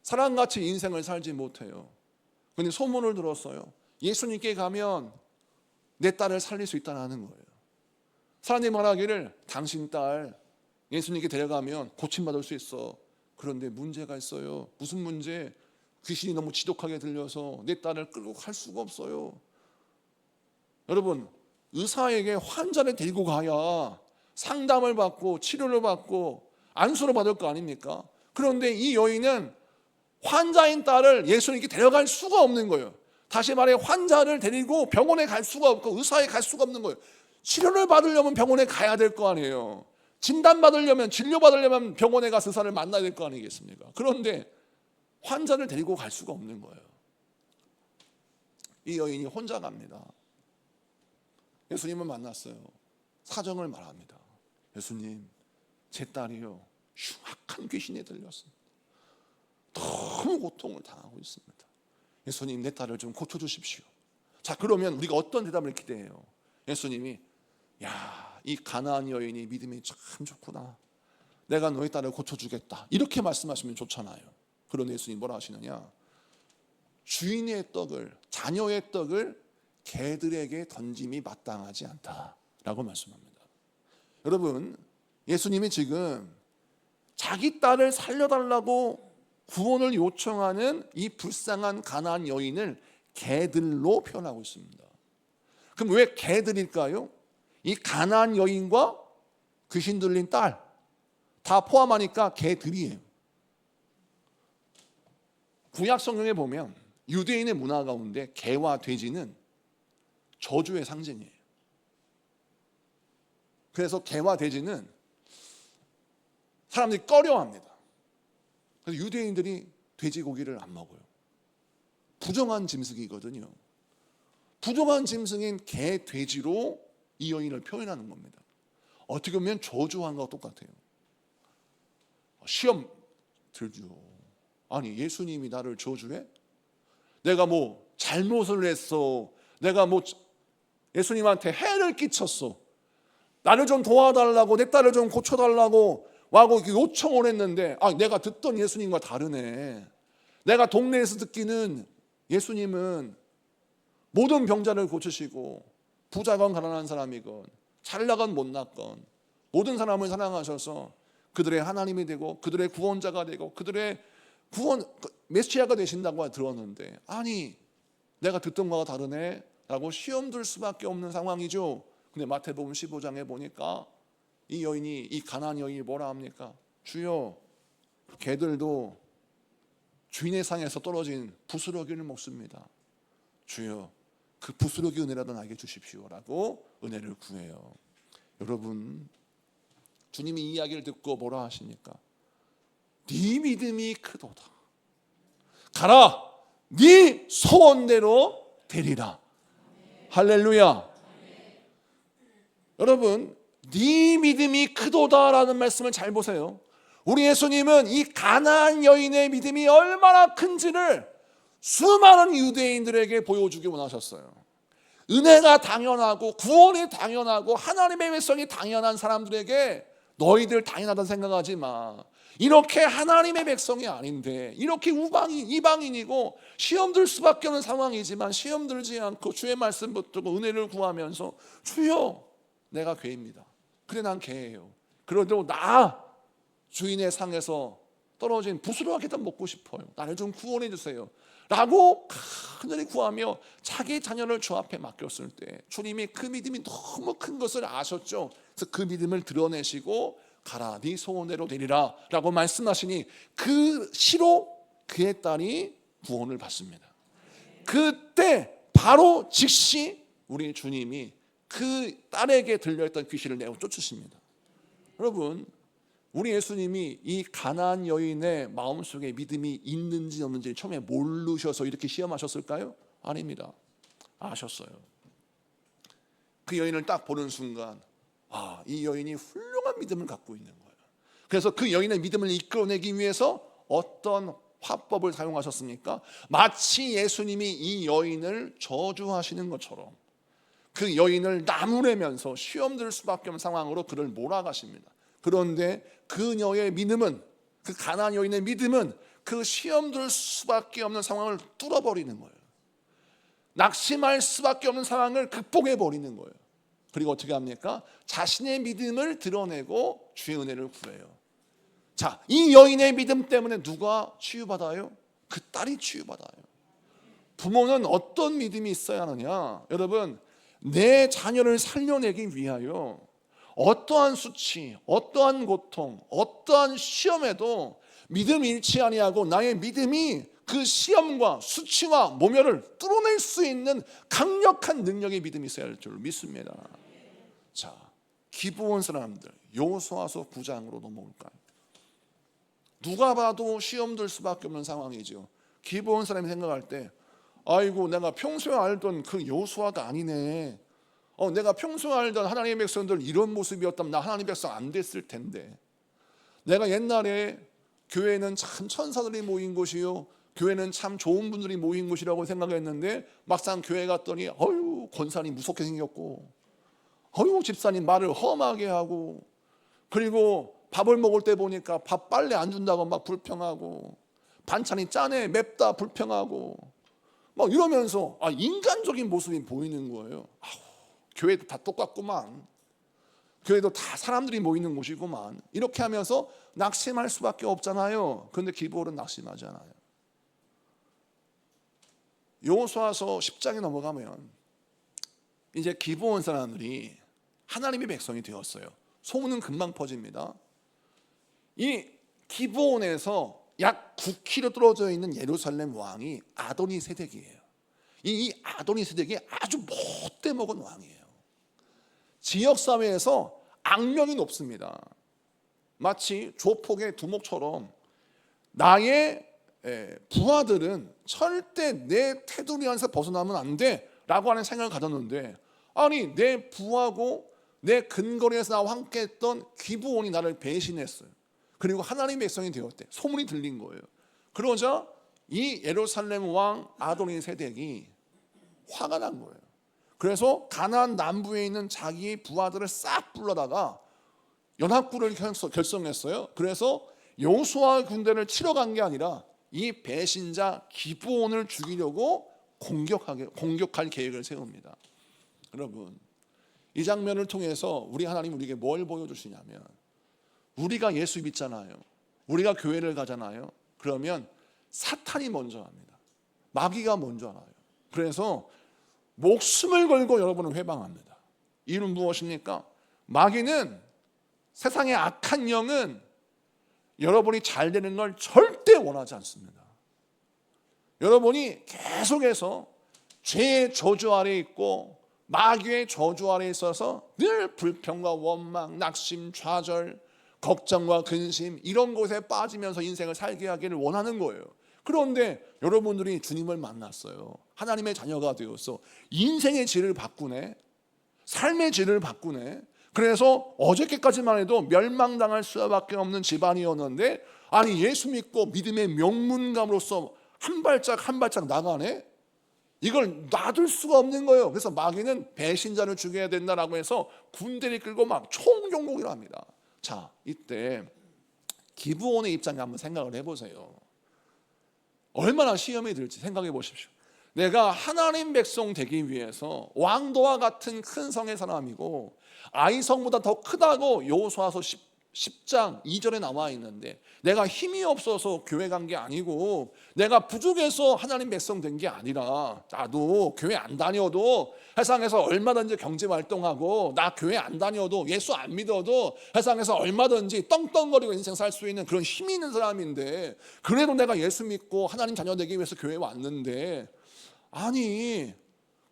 사람같이 인생을 살지 못해요. 그런데 소문을 들었어요. 예수님께 가면 내 딸을 살릴 수 있다는 거예요. 사람들이 말하기를 당신 딸 예수님께 데려가면 고침받을 수 있어. 그런데 문제가 있어요. 무슨 문제? 귀신이 너무 지독하게 들려서 내 딸을 끌고 갈 수가 없어요. 여러분, 의사에게 환자를 데리고 가야 상담을 받고 치료를 받고 안수를 받을 거 아닙니까? 그런데 이 여인은 환자인 딸을 예수님께 데려갈 수가 없는 거예요. 다시 말해 환자를 데리고 병원에 갈 수가 없고 의사에 갈 수가 없는 거예요. 치료를 받으려면 병원에 가야 될 거 아니에요. 진단받으려면, 진료받으려면 병원에 가서 의사를 만나야 될 거 아니겠습니까? 그런데 환자를 데리고 갈 수가 없는 거예요. 이 여인이 혼자 갑니다. 예수님을 만났어요. 사정을 말합니다. 예수님, 제 딸이요, 흉악한 귀신에 들렸습니다. 너무 고통을 당하고 있습니다. 예수님, 내 딸을 좀 고쳐주십시오. 자, 그러면 우리가 어떤 대답을 기대해요? 예수님이, 야, 이 가나안 여인이 믿음이 참 좋구나, 내가 너희 딸을 고쳐주겠다, 이렇게 말씀하시면 좋잖아요. 그런데 예수님 뭐라 하시느냐? 주인의 떡을, 자녀의 떡을 개들에게 던짐이 마땅하지 않다라고 말씀합니다. 여러분, 예수님이 지금 자기 딸을 살려달라고 구원을 요청하는 이 불쌍한 가나안 여인을 개들로 표현하고 있습니다. 그럼 왜 개들일까요? 이 가나안 여인과 귀신 들린 딸 다 포함하니까 개들이에요. 구약 성경에 보면 유대인의 문화 가운데 개와 돼지는 저주의 상징이에요. 그래서 개와 돼지는 사람들이 꺼려합니다. 그래서 유대인들이 돼지고기를 안 먹어요. 부정한 짐승이거든요. 부정한 짐승인 개, 돼지로 이 여인을 표현하는 겁니다. 어떻게 보면 저주한 것과 똑같아요. 시험 들죠. 아니, 예수님이 나를 저주해? 내가 뭐 잘못을 했어, 내가 뭐 예수님한테 해를 끼쳤어, 나를 좀 도와달라고, 내 딸을 좀 고쳐달라고 와고 요청을 했는데, 내가 듣던 예수님과 다르네. 내가 동네에서 듣기는 예수님은 모든 병자를 고치시고 부자건 가난한 사람이건 잘나건 못났건 모든 사람을 사랑하셔서 그들의 하나님이 되고 그들의 구원자가 되고 그들의 구원 메시아가 되신다고 들었는데, 아니, 내가 듣던 거와 다르네 라고 시험 들 수밖에 없는 상황이죠. 근데 마태복음 15장에 보니까 이 여인이, 이 가나안 여인이 뭐라 합니까? 주여, 개들도 주인의 상에서 떨어진 부스러기를 먹습니다. 주여, 그 부스러기 은혜라도 나에게 주십시오라고 은혜를 구해요. 여러분, 주님이 이 이야기를 듣고 뭐라 하십니까? 네 믿음이 크도다, 가라, 네 소원대로 되리라. 할렐루야. 여러분, 네 믿음이 크도다라는 말씀을 잘 보세요. 우리 예수님은 이 가나안 여인의 믿음이 얼마나 큰지를 수많은 유대인들에게 보여주기 원하셨어요. 은혜가 당연하고 구원이 당연하고 하나님의 백성이 당연한 사람들에게 너희들 당연하다는 생각하지 마, 이렇게 하나님의 백성이 아닌데, 이렇게 이방인이고 시험 들 수밖에 없는 상황이지만 시험 들지 않고 주의 말씀 붙들고 은혜를 구하면서, 주여, 내가 괴입니다. 그래, 난 개예요. 그래도 나 주인의 상에서 떨어진 부스러기도 먹고 싶어요. 나를 좀 구원해 주세요 라고 간절히 구하며 자기 자녀를 주 앞에 맡겼을 때 주님이 그 믿음이 너무 큰 것을 아셨죠. 그래서 그 믿음을 드러내시고 가라, 네 소원대로 되리라 라고 말씀하시니 그 시로 그의 딸이 구원을 받습니다. 그때 바로 즉시 우리 주님이 그 딸에게 들려있던 귀신을 내어 쫓으십니다. 여러분, 우리 예수님이 이 가나안 여인의 마음속에 믿음이 있는지 없는지 처음에 모르셔서 이렇게 시험하셨을까요? 아닙니다. 아셨어요. 그 여인을 딱 보는 순간, 이 여인이 훌륭한 믿음을 갖고 있는 거예요. 그래서 그 여인의 믿음을 이끌어내기 위해서 어떤 화법을 사용하셨습니까? 마치 예수님이 이 여인을 저주하시는 것처럼 그 여인을 나무래면서 시험 들 수밖에 없는 상황으로 그를 몰아가십니다. 그런데 그녀의 믿음은, 그 가나안 여인의 믿음은 그 시험 들 수밖에 없는 상황을 뚫어버리는 거예요. 낙심할 수밖에 없는 상황을 극복해버리는 거예요. 그리고 어떻게 합니까? 자신의 믿음을 드러내고 주의 은혜를 구해요. 자, 이 여인의 믿음 때문에 누가 치유받아요? 그 딸이 치유받아요. 부모는 어떤 믿음이 있어야 하느냐? 여러분, 내 자녀를 살려내기 위하여 어떠한 수치, 어떠한 고통, 어떠한 시험에도 믿음이 잃지 아니하고 나의 믿음이 그 시험과 수치와 모멸을 뚫어낼 수 있는 강력한 능력의 믿음이 있어야 할 줄 믿습니다. 자, 기브온 사람들, 여호수아서 9장으로 넘어올까요? 누가 봐도 시험 들 수밖에 없는 상황이죠. 기브온 사람이 생각할 때, 아이고, 내가 평소에 알던 그 여호수아가 아니네. 내가 평소에 알던 하나님의 백성들 이런 모습이었다면 나 하나님의 백성 안 됐을 텐데, 내가 옛날에 교회는 참 천사들이 모인 곳이요, 교회는 참 좋은 분들이 모인 곳이라고 생각했는데 막상 교회 갔더니 어휴 권사님 무섭게 생겼고, 어휴 집사님 말을 험하게 하고, 그리고 밥을 먹을 때 보니까 밥 빨래 안 준다고 막 불평하고, 반찬이 짜네 맵다 불평하고 막 이러면서 인간적인 모습이 보이는 거예요. 교회도 다 똑같구만, 교회도 다 사람들이 모이는 곳이구만, 이렇게 하면서 낙심할 수밖에 없잖아요. 그런데 기브온은 낙심하지 않아요. 여호수아서 10장에 넘어가면 이제 기브온 사람들이 하나님의 백성이 되었어요. 소문은 금방 퍼집니다. 이 기브온에서 약 9km 떨어져 있는 예루살렘 왕이 아도니 세덱이에요. 이 아도니 세덱이 아주 못돼 먹은 왕이에요. 지역사회에서 악명이 높습니다. 마치 조폭의 두목처럼 나의 부하들은 절대 내 테두리 안에서 벗어나면 안 돼 라고 하는 생각을 가졌는데, 아니 내 부하고 내 근거리에서 나와 함께 했던 기브온이 나를 배신했어요. 그리고 하나님의 백성이 되었대. 소문이 들린 거예요. 그러자 이 예루살렘 왕 아도니 세덱이 화가 난 거예요. 그래서 가나안 남부에 있는 자기의 부하들을 싹 불러다가 연합군을 결성했어요. 그래서 여호수아 군대를 치러 간 게 아니라 이 배신자 기브온을 죽이려고 공격할 계획을 세웁니다. 여러분, 이 장면을 통해서 우리 하나님 우리에게 뭘 보여주시냐면, 우리가 예수 믿잖아요, 우리가 교회를 가잖아요. 그러면 사탄이 먼저 합니다. 마귀가 먼저 알아요. 그래서 목숨을 걸고 여러분을 회방합니다. 이유는 무엇입니까? 마귀는, 세상의 악한 영은 여러분이 잘 되는 걸 절대 원하지 않습니다. 여러분이 계속해서 죄의 저주 아래 있고 마귀의 저주 아래 있어서 늘 불평과 원망, 낙심, 좌절, 걱정과 근심, 이런 곳에 빠지면서 인생을 살게 하기를 원하는 거예요. 그런데 여러분들이 주님을 만났어요. 하나님의 자녀가 되어서 인생의 질을 바꾸네, 삶의 질을 바꾸네. 그래서 어저께까지만 해도 멸망당할 수밖에 없는 집안이었는데, 아니 예수 믿고 믿음의 명문감으로서 한 발짝 한 발짝 나가네. 이걸 놔둘 수가 없는 거예요. 그래서 마귀는 배신자를 죽여야 된다라고 해서 군대를 끌고 막 총경공을 합니다. 자, 이때 기브온의 입장에 한번 생각을 해보세요. 얼마나 시험이 들지 생각해 보십시오. 내가 하나님 백성 되기 위해서 왕도와 같은 큰 성의 사람이고, 아이성보다 더 크다고 여호수아서 10장 2절에 나와 있는데, 내가 힘이 없어서 교회 간 게 아니고, 내가 부족해서 하나님 백성 된 게 아니라, 나도 교회 안 다녀도 세상에서 얼마든지 경제 활동하고, 나 교회 안 다녀도 예수 안 믿어도 세상에서 얼마든지 떵떵거리고 인생 살 수 있는 그런 힘이 있는 사람인데, 그래도 내가 예수 믿고 하나님 자녀 되기 위해서 교회에 왔는데, 아니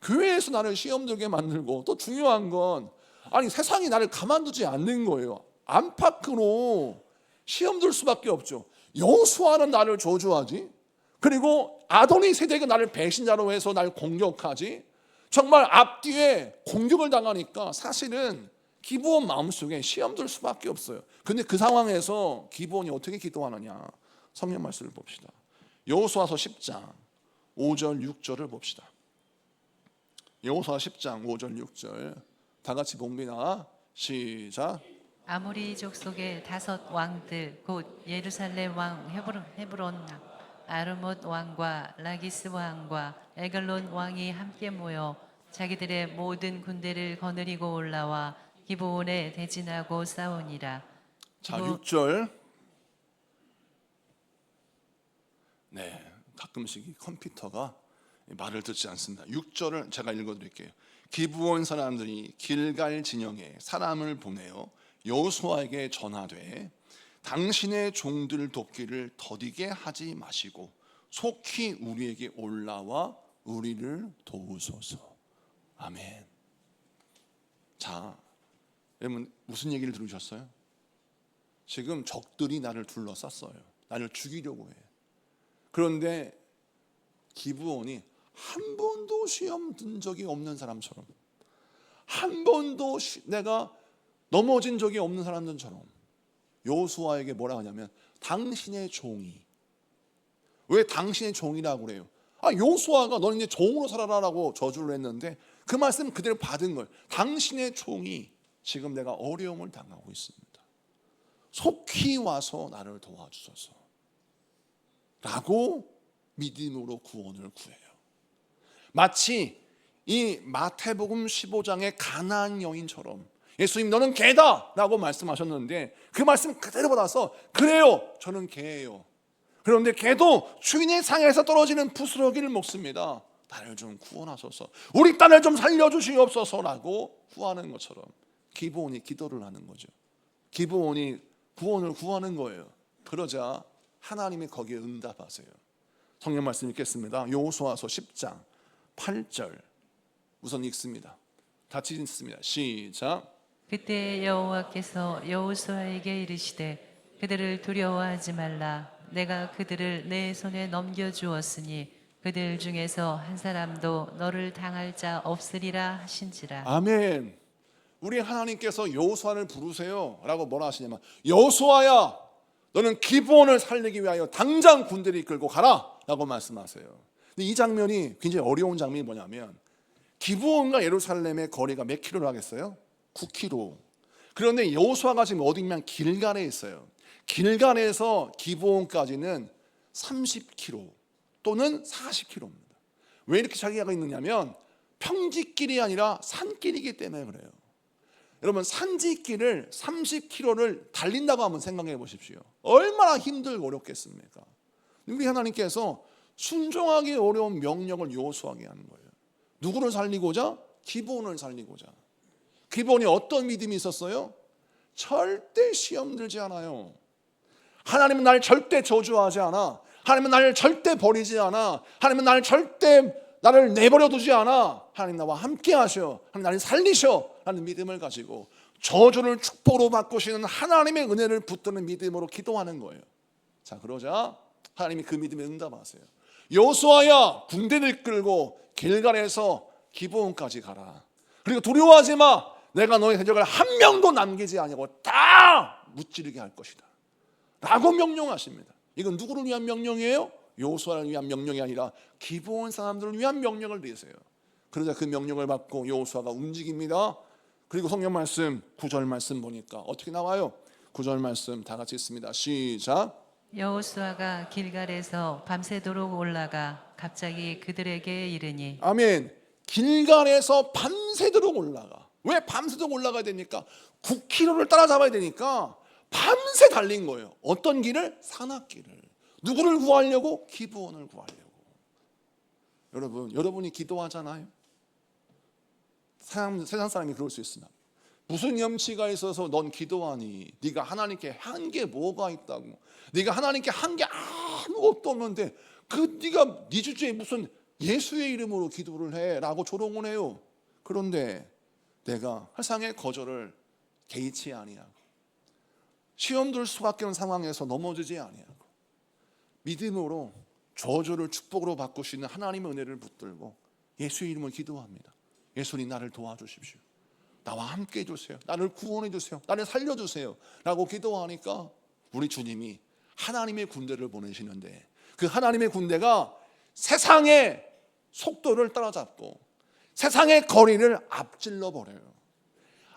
교회에서 나를 시험 들게 만들고, 또 중요한 건 아니 세상이 나를 가만두지 않는 거예요. 안팎으로 시험 들 수밖에 없죠. 여호수아는 나를 저주하지, 그리고 아도니 세덱은 나를 배신자로 해서 날 공격하지. 정말 앞뒤에 공격을 당하니까 사실은 기브온 마음속에 시험 들 수밖에 없어요. 근데 그 상황에서 기브온이 어떻게 기도하느냐, 성경 말씀을 봅시다. 여호수아서 10장 5절 6절을 봅시다. 여호수아 10장 5절 6절 다 같이 봅니다. 시작. 아모리 족속의 5 왕들 곧 예루살렘 왕 헤브론 아르못 왕과 라기스 왕과 에글론 왕이 함께 모여 자기들의 모든 군대를 거느리고 올라와 기브온에 대진하고 싸우니라. 자, 6절. 네, 가끔씩 이 컴퓨터가 말을 듣지 않습니다. 6절을 제가 읽어드릴게요. 기브온 사람들이 길갈 진영에 사람을 보내어 여호수아에게 전하되, 당신의 종들 돕기를 더디게 하지 마시고 속히 우리에게 올라와 우리를 도우소서. 아멘. 자, 여러분 무슨 얘기를 들으셨어요? 지금 적들이 나를 둘러쌌어요. 나를 죽이려고 해. 그런데 기브온이 한 번도 시험 든 적이 없는 사람처럼, 한 번도 내가 넘어진 적이 없는 사람들처럼 여호수아에게 뭐라 하냐면 당신의 종이. 왜 당신의 종이라고 그래요? 여호수아가 너는 이제 종으로 살아라라고 저주를 했는데 그 말씀 그대로 받은 거예요. 당신의 종이 지금 내가 어려움을 당하고 있습니다. 속히 와서 나를 도와주소서 라고 믿음으로 구원을 구해요. 마치 이 마태복음 15장의 가나안 여인처럼 예수님 너는 개다 라고 말씀하셨는데 그 말씀 그대로 받아서 그래요 저는 개예요. 그런데 개도 주인의 상에서 떨어지는 부스러기를 먹습니다. 나를 좀 구원하소서, 우리 딸을 좀 살려주시옵소서라고 구하는 것처럼 기브온이 기도를 하는 거죠. 기브온이 구원을 구하는 거예요. 그러자 하나님이 거기에 응답하세요. 성경 말씀 읽겠습니다. 여호수아서 10장 8절 우선 읽습니다. 같이 읽습니다. 시작. 그때 여호와께서 여호수아에게 이르시되 그들을 두려워하지 말라. 내가 그들을 내 손에 넘겨주었으니 그들 중에서 한 사람도 너를 당할 자 없으리라 하신지라. 아멘. 우리 하나님께서 여호수아를 부르세요 라고 뭐라 하시냐면 여호수아야 너는 기브온을 살리기 위하여 당장 군대를 이끌고 가라 라고 말씀하세요. 근데 이 장면이 굉장히 어려운 장면이 뭐냐면 기브온과 예루살렘의 거리가 몇 킬로를 하겠어요? 9킬로. 그런데 여호수아가 지금 어디 있냐면 길갈에 있어요. 길갈에서 기브온까지는 30킬로 또는 40킬로입니다. 왜 이렇게 차이가 있느냐면 평지길이 아니라 산길이기 때문에 그래요. 여러분 산지길을 30킬로를 달린다고 한번 생각해 보십시오. 얼마나 힘들고 어렵겠습니까? 우리 하나님께서 순종하기 어려운 명령을 여호수아에게 하는 거예요. 누구를 살리고자? 기브온을 살리고자. 기브온이 어떤 믿음이 있었어요? 절대 시험 들지 않아요. 하나님은 나를 절대 저주하지 않아. 하나님은 나를 절대 버리지 않아. 하나님은 나를 내버려 두지 않아. 하나님 나와 함께 하셔. 하나님 나를 살리셔 라는 믿음을 가지고 저주를 축복으로 바꾸시는 하나님의 은혜를 붙드는 믿음으로 기도하는 거예요. 자, 그러자 하나님이 그 믿음에 응답하세요. 여호수아야 군대를 끌고 길갈에서 기브온까지 가라. 그리고 두려워하지 마. 내가 너의 대적을 한 명도 남기지 아니하고 다 무찌르게 할 것이다 라고 명령하십니다. 이건 누구를 위한 명령이에요? 여호수아를 위한 명령이 아니라 기브온 사람들을 위한 명령을 내세요. 그러자 그 명령을 받고 여호수아가 움직입니다. 그리고 성경 말씀 9절 말씀 보니까 어떻게 나와요? 9절 말씀 다 같이 읽습니다. 시작. 여호수아가 길갈에서 밤새도록 올라가 갑자기 그들에게 이르니. 아멘. 길갈에서 밤새도록 올라가. 왜 밤새도록 올라가야 되니까? 9킬로를 따라잡아야 되니까 밤새 달린 거예요. 어떤 길을? 산악길을. 누구를 구하려고? 기브온을 구하려고. 여러분이 기도하잖아요. 세상 사람이 그럴 수 있으나 무슨 염치가 있어서 넌 기도하니? 네가 하나님께 한 게 뭐가 있다고? 네가 하나님께 한 게 아무것도 없는데 네가 네 주제에 무슨 예수의 이름으로 기도를 해라고 조롱을 해요. 그런데 내가 세상의 거절을 개의치 아니하고 시험 들 수밖에 없는 상황에서 넘어지지 아니하고 믿음으로 저주를 축복으로 바꾸시는 하나님의 은혜를 붙들고 예수의 이름을 기도합니다. 예수님 나를 도와주십시오. 나와 함께 해주세요. 나를 구원해 주세요. 나를 살려주세요 라고 기도하니까 우리 주님이 하나님의 군대를 보내시는데 그 하나님의 군대가 세상의 속도를 따라잡고 세상의 거리를 앞질러 버려요.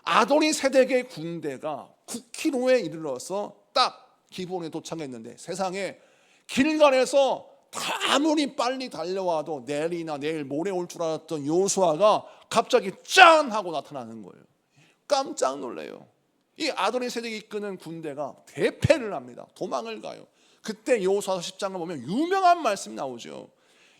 아도니 세덱의 군대가 9킬로에 이르러서 딱 기브온에 도착했는데 세상에 길갈에서 아무리 빨리 달려와도 내일이나 내일 모레 올 줄 알았던 여호수아가 갑자기 짠 하고 나타나는 거예요. 깜짝 놀래요. 이 아도니 세덱이 이끄는 군대가 대패를 합니다. 도망을 가요. 그때 여호수아서 10장을 보면 유명한 말씀이 나오죠.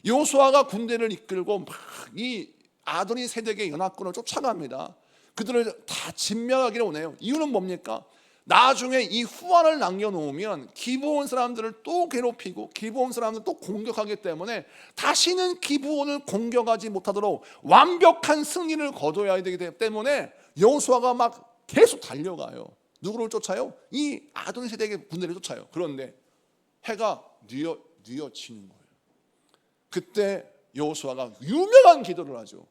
여호수아가 군대를 이끌고 막 이 아도니 세덱의 연합군을 쫓아갑니다. 그들을 다 진멸하기를 원해요. 이유는 뭡니까? 나중에 이 후환을 남겨놓으면 기브온 사람들을 또 괴롭히고 기브온 사람들을 또 공격하기 때문에 다시는 기브온을 공격하지 못하도록 완벽한 승리를 거둬야 되기 때문에 여호수아가 막 계속 달려가요. 누구를 쫓아요? 이 아도니 세덱의 군대를 쫓아요. 그런데 해가 뉘어지는 거예요. 그때 여호수아가 유명한 기도를 하죠.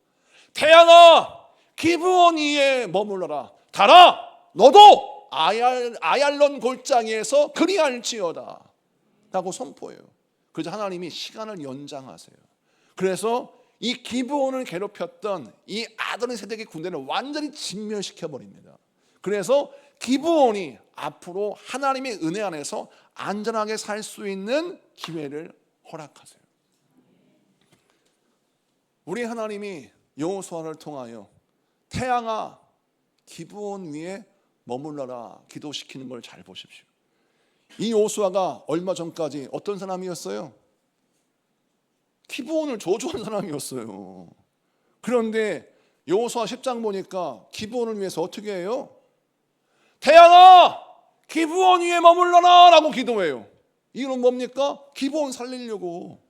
태양아 기브온 위에 머물러라. 달아 너도 아얄론 골짜기에서 그리할지어다 라고 선포해요. 그래서 하나님이 시간을 연장하세요. 그래서 이 기브온을 괴롭혔던 이 아도니세덱의 군대를 완전히 진멸시켜 버립니다. 그래서 기브온이 앞으로 하나님의 은혜 안에서 안전하게 살 수 있는 기회를 허락하세요. 우리 하나님이 여호수아를 통하여 태양아 기브온 위에 머물러라 기도시키는 걸 잘 보십시오. 이 여호수아가 얼마 전까지 어떤 사람이었어요? 기브온을 저주한 사람이었어요. 그런데 여호수아 10장 보니까 기브온을 위해서 어떻게 해요? 태양아 기브온 위에 머물러라 라고 기도해요. 이건 뭡니까? 기브온 살리려고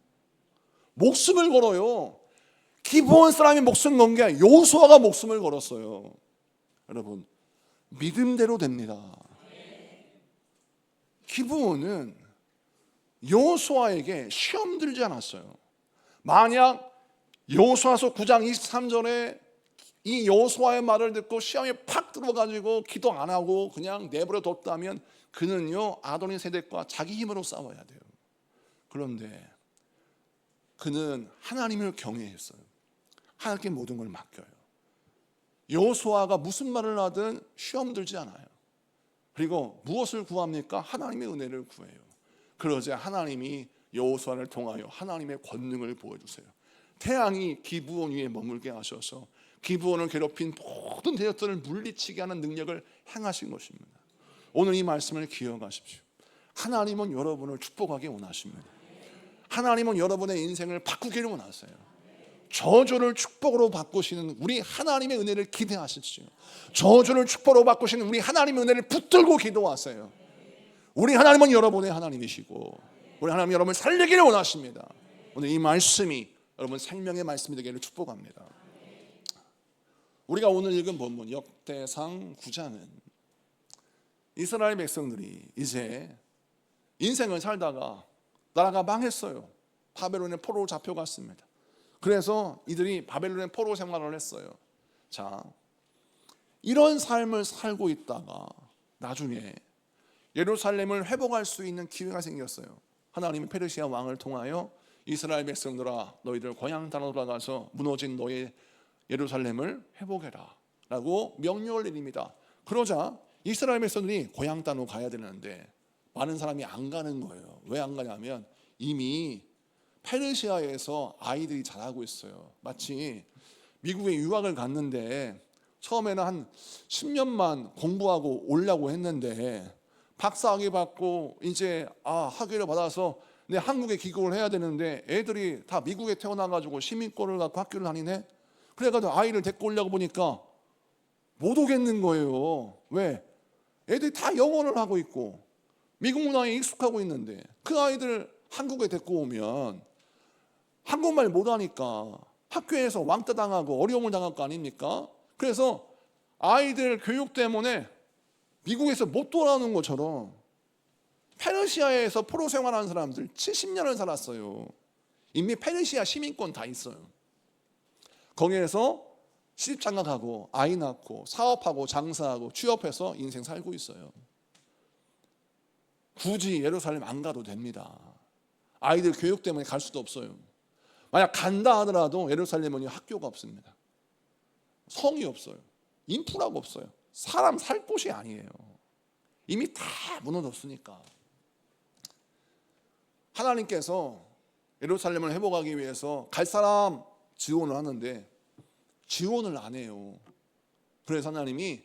목숨을 걸어요. 기브온 사람이 목숨 건 게 아니라 여호수아가 목숨을 걸었어요. 여러분 믿음대로 됩니다. 기브온은 여호수아에게 시험 들지 않았어요. 만약 여호수아서 9장 23절에 이 여호수아의 말을 듣고 시험에 팍 들어가지고 기도 안 하고 그냥 내버려 뒀다면 그는요 아도니세덱과 자기 힘으로 싸워야 돼요. 그런데 그는 하나님을 경외했어요. 하나님께 모든 걸 맡겨요. 여호수아가 무슨 말을 하든 시험 들지 않아요. 그리고 무엇을 구합니까? 하나님의 은혜를 구해요. 그러자 하나님이 여호수아를 통하여 하나님의 권능을 보여주세요. 태양이 기브온 위에 머물게 하셔서 기브온을 괴롭힌 모든 대적들을 물리치게 하는 능력을 행하신 것입니다. 오늘 이 말씀을 기억하십시오. 하나님은 여러분을 축복하기 원하십니다. 하나님은 여러분의 인생을 바꾸기를 원하세요. 저주를 축복으로 바꾸시는 우리 하나님의 은혜를 기대하십시오. 저주를 축복으로 바꾸시는 우리 하나님의 은혜를 붙들고 기도하세요. 우리 하나님은 여러분의 하나님이시고 우리 하나님은 여러분을 살리기를 원하십니다. 오늘 이 말씀이 여러분 생명의 말씀이 되기를 축복합니다. 우리가 오늘 읽은 본문 역대상 9장은 이스라엘 백성들이 이제 인생을 살다가 나라가 망했어요. 바벨론의 포로로 잡혀갔습니다. 그래서 이들이 바벨론의 포로 생활을 했어요. 자, 이런 삶을 살고 있다가 나중에 예루살렘을 회복할 수 있는 기회가 생겼어요. 하나님이 페르시아 왕을 통하여 이스라엘 백성들아 너희들 고향 땅으로 돌아가서 무너진 너의 예루살렘을 회복해라 라고 명령을 내립니다. 그러자 이스라엘 백성들이 고향 땅으로 가야 되는데 많은 사람이 안 가는 거예요. 왜 안 가냐면 이미 페르시아에서 아이들이 자라고 있어요. 마치 미국에 유학을 갔는데 처음에는 한 10년만 공부하고 오려고 했는데 박사학위 받고 이제 학위를 받아서 내 한국에 귀국을 해야 되는데 애들이 다 미국에 태어나가지고 시민권을 갖고 학교를 다니네. 그래가지고 아이를 데리고 오려고 보니까 못 오겠는 거예요. 왜? 애들이 다 영어를 하고 있고 미국 문화에 익숙하고 있는데 그 아이들 한국에 데리고 오면 한국말 못하니까 학교에서 왕따 당하고 어려움을 당할 거 아닙니까? 그래서 아이들 교육 때문에 미국에서 못 돌아오는 것처럼 페르시아에서 포로 생활하는 사람들 70년을 살았어요. 이미 페르시아 시민권 다 있어요. 거기에서 시집장가가고 아이 낳고 사업하고 장사하고 취업해서 인생 살고 있어요. 굳이 예루살렘 안 가도 됩니다. 아이들 교육 때문에 갈 수도 없어요. 만약 간다 하더라도 예루살렘은 학교가 없습니다. 성이 없어요. 인프라가 없어요. 사람 살 곳이 아니에요. 이미 다 무너졌으니까. 하나님께서 예루살렘을 회복하기 위해서 갈 사람 지원을 하는데 지원을 안 해요. 그래서 하나님이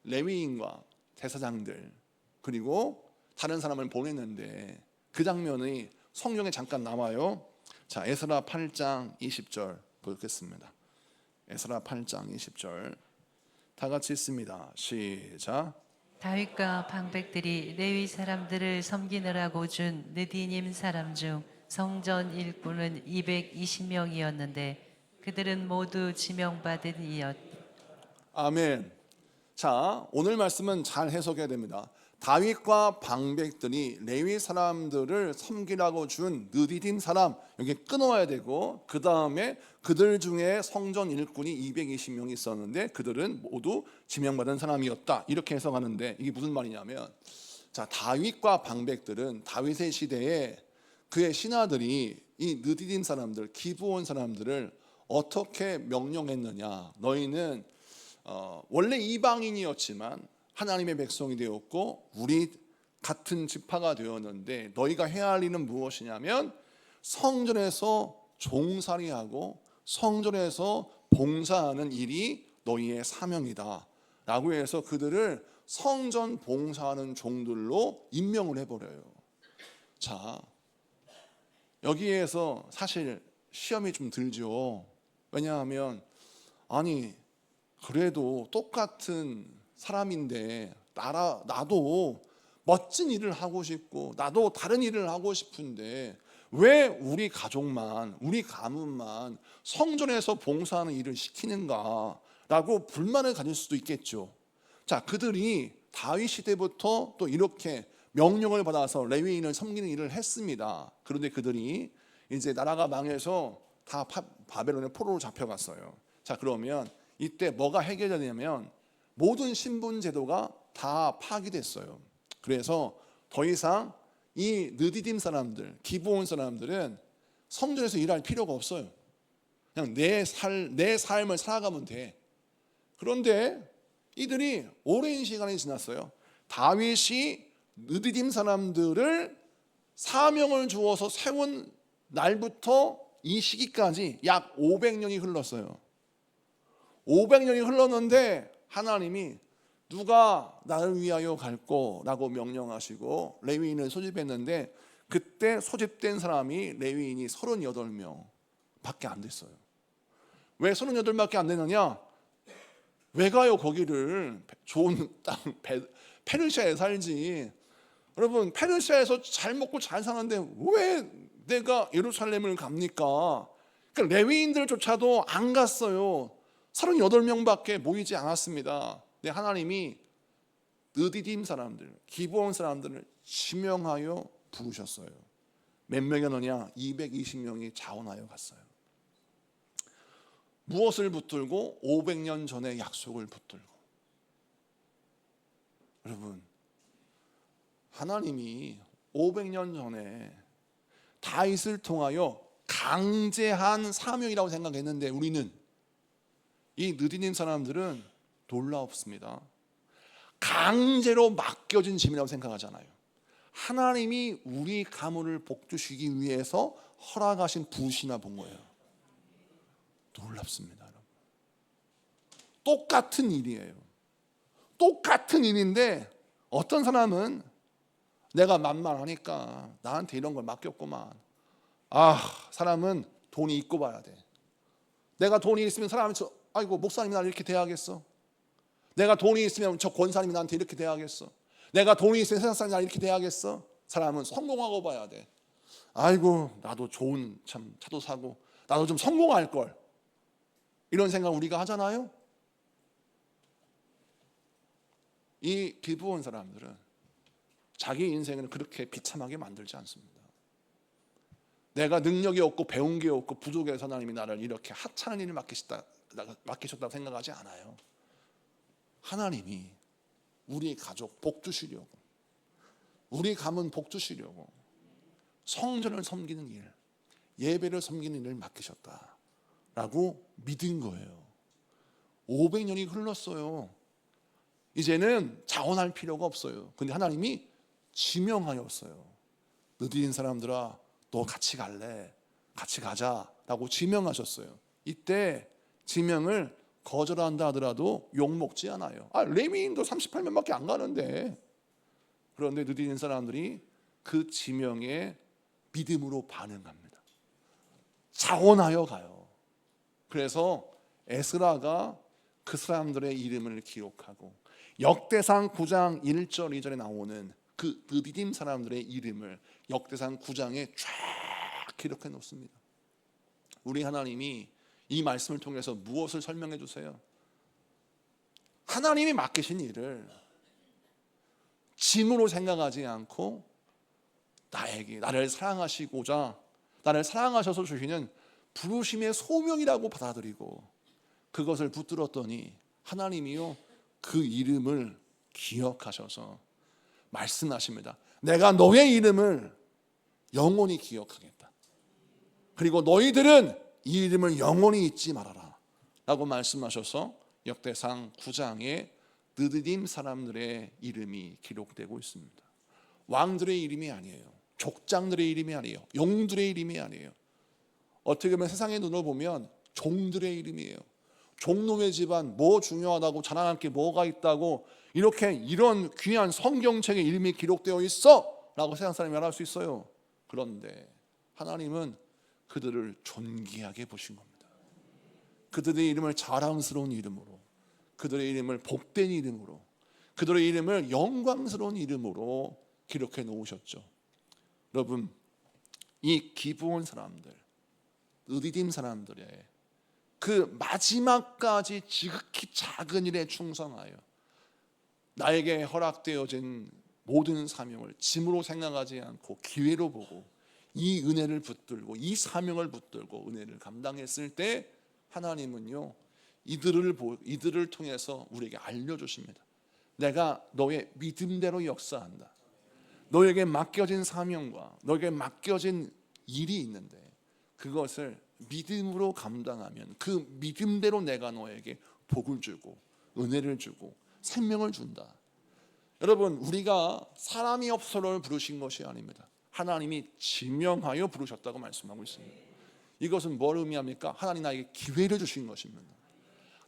레위인과 대사장들 그리고 다른 사람을 보냈는데 그 장면이 성경에 잠깐 나와요. 자, 에스라 8장 20절 보겠습니다. 에스라 8장 20절 다 같이 읽습니다. 시작. 다윗과 방백들이 레위 사람들을 섬기느라고 준 느디님 사람 중 성전 일꾼은 220명이었는데 그들은 모두 지명받은 이였. 아멘. 자, 오늘 말씀은 잘 해석해야 됩니다. 다윗과 방백들이 레위 사람들을 섬기라고 준 느디딤 사람 여기 끊어야 되고, 그 다음에 그들 중에 성전 일꾼이 220명이 있었는데 그들은 모두 지명받은 사람이었다, 이렇게 해석하는데, 이게 무슨 말이냐면, 자, 다윗과 방백들은 다윗의 시대에 그의 신하들이 이 느디딤 사람들, 기브온 사람들을 어떻게 명령했느냐. 너희는 원래 이방인이었지만 하나님의 백성이 되었고 우리 같은 지파가 되었는데, 너희가 해야 할 일은 무엇이냐면 성전에서 종살이하고 성전에서 봉사하는 일이 너희의 사명이다 라고 해서 그들을 성전 봉사하는 종들로 임명을 해버려요. 자, 여기에서 사실 시험이 좀 들죠. 왜냐하면 아니 그래도 똑같은 사람인데 나도 멋진 일을 하고 싶고 나도 다른 일을 하고 싶은데 왜 우리 가족만, 우리 가문만 성전에서 봉사하는 일을 시키는가 라고 불만을 가질 수도 있겠죠. 자, 그들이 다윗 시대부터 또 이렇게 명령을 받아서 레위인을 섬기는 일을 했습니다. 그런데 그들이 이제 나라가 망해서 다 바벨론의 포로로 잡혀갔어요. 자, 그러면 이때 뭐가 해결되냐면 모든 신분 제도가 다 파기됐어요. 그래서 더 이상 이 느디딤 사람들, 기브온 사람들은 성전에서 일할 필요가 없어요. 그냥 내 삶을 살아가면 돼. 그런데 이들이 오랜 시간이 지났어요. 다윗이 느디딤 사람들을 사명을 주어서 세운 날부터 이 시기까지 약 500년이 흘렀어요. 500년이 흘렀는데 하나님이 누가 나를 위하여 갈꼬 라고 명령하시고 레위인을 소집했는데, 그때 소집된 사람이 레위인이 38명 밖에 안 됐어요. 왜 38밖에 안 되느냐? 왜 가요 거기를? 좋은 땅 페르시아에 살지. 여러분, 페르시아에서 잘 먹고 잘 사는데 왜 내가 예루살렘을 갑니까? 그러니까 레위인들조차도 안 갔어요. 38명밖에 모이지 않았습니다. 근데 하나님이 느디딤 사람들, 기브온 사람들을 지명하여 부르셨어요. 몇 명이었느냐? 220명이 자원하여 갔어요. 무엇을 붙들고? 500년 전의 약속을 붙들고. 여러분, 하나님이 500년 전에 다윗을 통하여 강제한 사명이라고 생각했는데, 우리는 이 느디딤 사람들은 놀랍습니다. 강제로 맡겨진 짐이라고 생각하잖아요. 하나님이 우리 가문을 복주시기 위해서 허락하신 붓이나 본 거예요. 놀랍습니다, 여러분. 똑같은 일이에요. 똑같은 일인데 어떤 사람은 내가 만만하니까 나한테 이런 걸 맡겼구만. 사람은 돈이 있고 봐야 돼. 내가 돈이 있으면 사람이 아이고 목사님이 나를 이렇게 대하겠어. 내가 돈이 있으면 저 권사님이 나한테 이렇게 대하겠어. 내가 돈이 있으면 세상 사람이 나를 이렇게 대하겠어. 사람은 성공하고 봐야 돼. 아이고 나도 좋은 참 차도 사고 나도 좀 성공할 걸. 이런 생각 우리가 하잖아요. 이 기브온 사람들은 자기 인생을 그렇게 비참하게 만들지 않습니다. 내가 능력이 없고 배운 게 없고 부족해서 하나님이 나를 이렇게 하찮은 일을 맡기셨다고 생각하지 않아요. 하나님이 우리 가족 복 주시려고, 우리 가문 복 주시려고 성전을 섬기는 일, 예배를 섬기는 일을 맡기셨다라고 믿은 거예요. 500년이 흘렀어요. 이제는 자원할 필요가 없어요. 근데 하나님이 지명하였어요. 느디딤 사람들아, 너 같이 갈래? 같이 가자라고 지명하셨어요. 이때 지명을 거절한다 하더라도 욕먹지 않아요. 레위인도 38명밖에 안 가는데. 그런데 느디딤 사람들이 그 지명에 믿음으로 반응합니다. 자원하여 가요. 그래서 에스라가 그 사람들의 이름을 기록하고 역대상 9장 1절 2절에 나오는 그 느디딤 사람들의 이름을 역대상 9장에 쫙 기록해 놓습니다. 우리 하나님이 이 말씀을 통해서 무엇을 설명해 주세요? 하나님이 맡기신 일을 짐으로 생각하지 않고 나를 사랑하시고자 나를 사랑하셔서 주시는 부르심의 소명이라고 받아들이고 그것을 붙들었더니 하나님이요 그 이름을 기억하셔서 말씀하십니다. 내가 너의 이름을 영원히 기억하겠다. 그리고 너희들은 이 이름을 영원히 잊지 말아라 라고 말씀하셔서 역대상 9장에 느디딤 사람들의 이름이 기록되고 있습니다. 왕들의 이름이 아니에요. 족장들의 이름이 아니에요. 용들의 이름이 아니에요. 어떻게 보면 세상의 눈으로 보면 종들의 이름이에요. 종놈의 집안 뭐 중요하다고 자랑할 게 뭐가 있다고 이런 귀한 성경책에 이름이 기록되어 있어 라고 세상 사람이 말할 수 있어요. 그런데 하나님은 그들을 존귀하게 보신 겁니다. 그들의 이름을 자랑스러운 이름으로, 그들의 이름을 복된 이름으로, 그들의 이름을 영광스러운 이름으로 기록해 놓으셨죠. 여러분, 이 기브온 사람들, 느디딤 사람들의 그 마지막까지 지극히 작은 일에 충성하여 나에게 허락되어진 모든 사명을 짐으로 생각하지 않고 기회로 보고 이 은혜를 붙들고 이 사명을 붙들고 은혜를 감당했을 때 하나님은요 이들을 통해서 우리에게 알려주십니다. 내가 너의 믿음대로 역사한다. 너에게 맡겨진 사명과 너에게 맡겨진 일이 있는데 그것을 믿음으로 감당하면 그 믿음대로 내가 너에게 복을 주고 은혜를 주고 생명을 준다. 여러분, 우리가 사람이 없어를 부르신 것이 아닙니다. 하나님이 지명하여 부르셨다고 말씀하고 있습니다. 이것은 뭘 의미합니까? 하나님 나에게 기회를 주신 것입니다.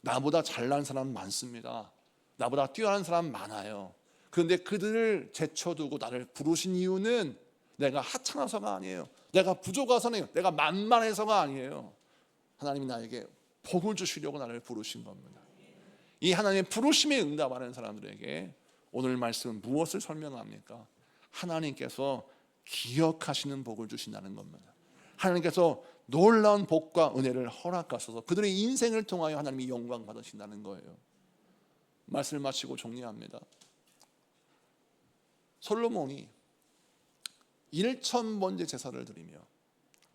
나보다 잘난 사람 많습니다. 나보다 뛰어난 사람 많아요. 그런데 그들을 제쳐두고 나를 부르신 이유는 내가 하찮아서가 아니에요. 내가 부족해서는 아니에요. 내가 만만해서가 아니에요. 하나님이 나에게 복을 주시려고 나를 부르신 겁니다. 이 하나님의 부르심에 응답하는 사람들에게 오늘 말씀은 무엇을 설명합니까? 하나님께서 기억하시는 복을 주신다는 겁니다. 하나님께서 놀라운 복과 은혜를 허락하셔서 그들의 인생을 통하여 하나님이 영광 받으신다는 거예요. 말씀을 마치고 정리합니다. 솔로몬이 1000번째 제사를 드리며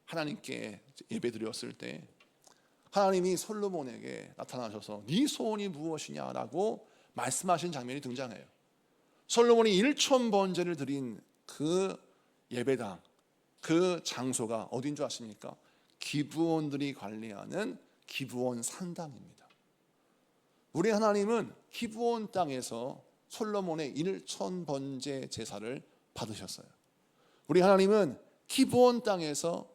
하나님께 예배드렸을 때 하나님이 솔로몬에게 나타나셔서 네 소원이 무엇이냐라고 말씀하신 장면이 등장해요. 솔로몬이 1000번째를 드린 그 예배당, 그 장소가 어딘 줄 아십니까? 기브온들이 관리하는 기브온 산당입니다. 우리 하나님은 기브온 땅에서 솔로몬의 1000번째 제사를 받으셨어요. 우리 하나님은 기브온 땅에서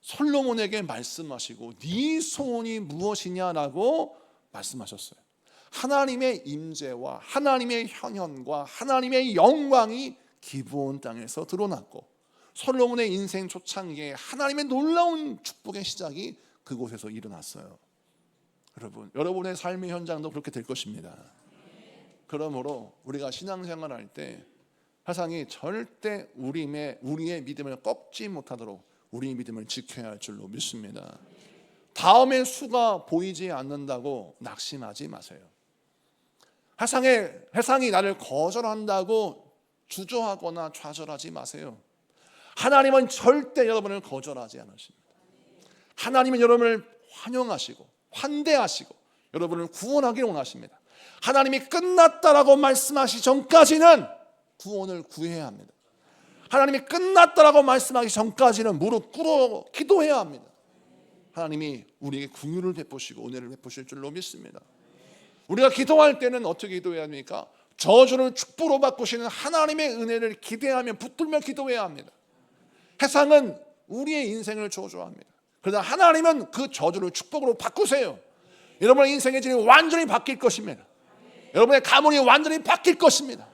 솔로몬에게 말씀하시고 네 소원이 무엇이냐라고 말씀하셨어요. 하나님의 임재와 하나님의 현현과 하나님의 영광이 기브온 땅에서 드러났고 솔로몬의 인생 초창기에 하나님의 놀라운 축복의 시작이 그곳에서 일어났어요. 여러분의 삶의 현장도 그렇게 될 것입니다. 그러므로 우리가 신앙생활 할 때 세상이 절대 우리의 믿음을 꺾지 못하도록 우리의 믿음을 지켜야 할 줄로 믿습니다. 다음의 수가 보이지 않는다고 낙심하지 마세요. 세상이 나를 거절한다고 주저하거나 좌절하지 마세요. 하나님은 절대 여러분을 거절하지 않으십니다. 하나님은 여러분을 환영하시고 환대하시고 여러분을 구원하기를 원하십니다. 하나님이 끝났다라고 말씀하시기 전까지는 구원을 구해야 합니다. 하나님이 끝났다라고 말씀하기 전까지는 무릎 꿇어 기도해야 합니다. 하나님이 우리에게 긍휼을 베푸시고 은혜를 베푸실 줄로 믿습니다. 우리가 기도할 때는 어떻게 기도해야 합니까? 저주를 축복으로 바꾸시는 하나님의 은혜를 기대하며 붙들며 기도해야 합니다. 세상은 우리의 인생을 저주합니다. 그러나 하나님은 그 저주를 축복으로 바꾸세요. 여러분의 인생의 질이 완전히 바뀔 것입니다. 여러분의 가문이 완전히 바뀔 것입니다.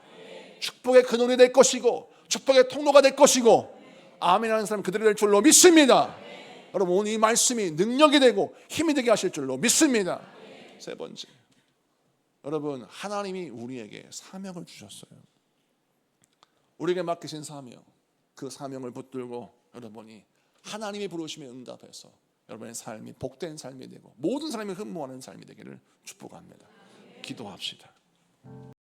축복의 근원이 될 것이고 축복의 통로가 될 것이고 아멘하는 사람 그들이 될 줄로 믿습니다. 여러분 오늘 이 말씀이 능력이 되고 힘이 되게 하실 줄로 믿습니다. 세 번째, 여러분 하나님이 우리에게 사명을 주셨어요. 우리에게 맡기신 사명, 그 사명을 붙들고 여러분이 하나님의 부르심에 응답해서 여러분의 삶이 복된 삶이 되고 모든 사람이 흠모하는 삶이 되기를 축복합니다. 기도합시다.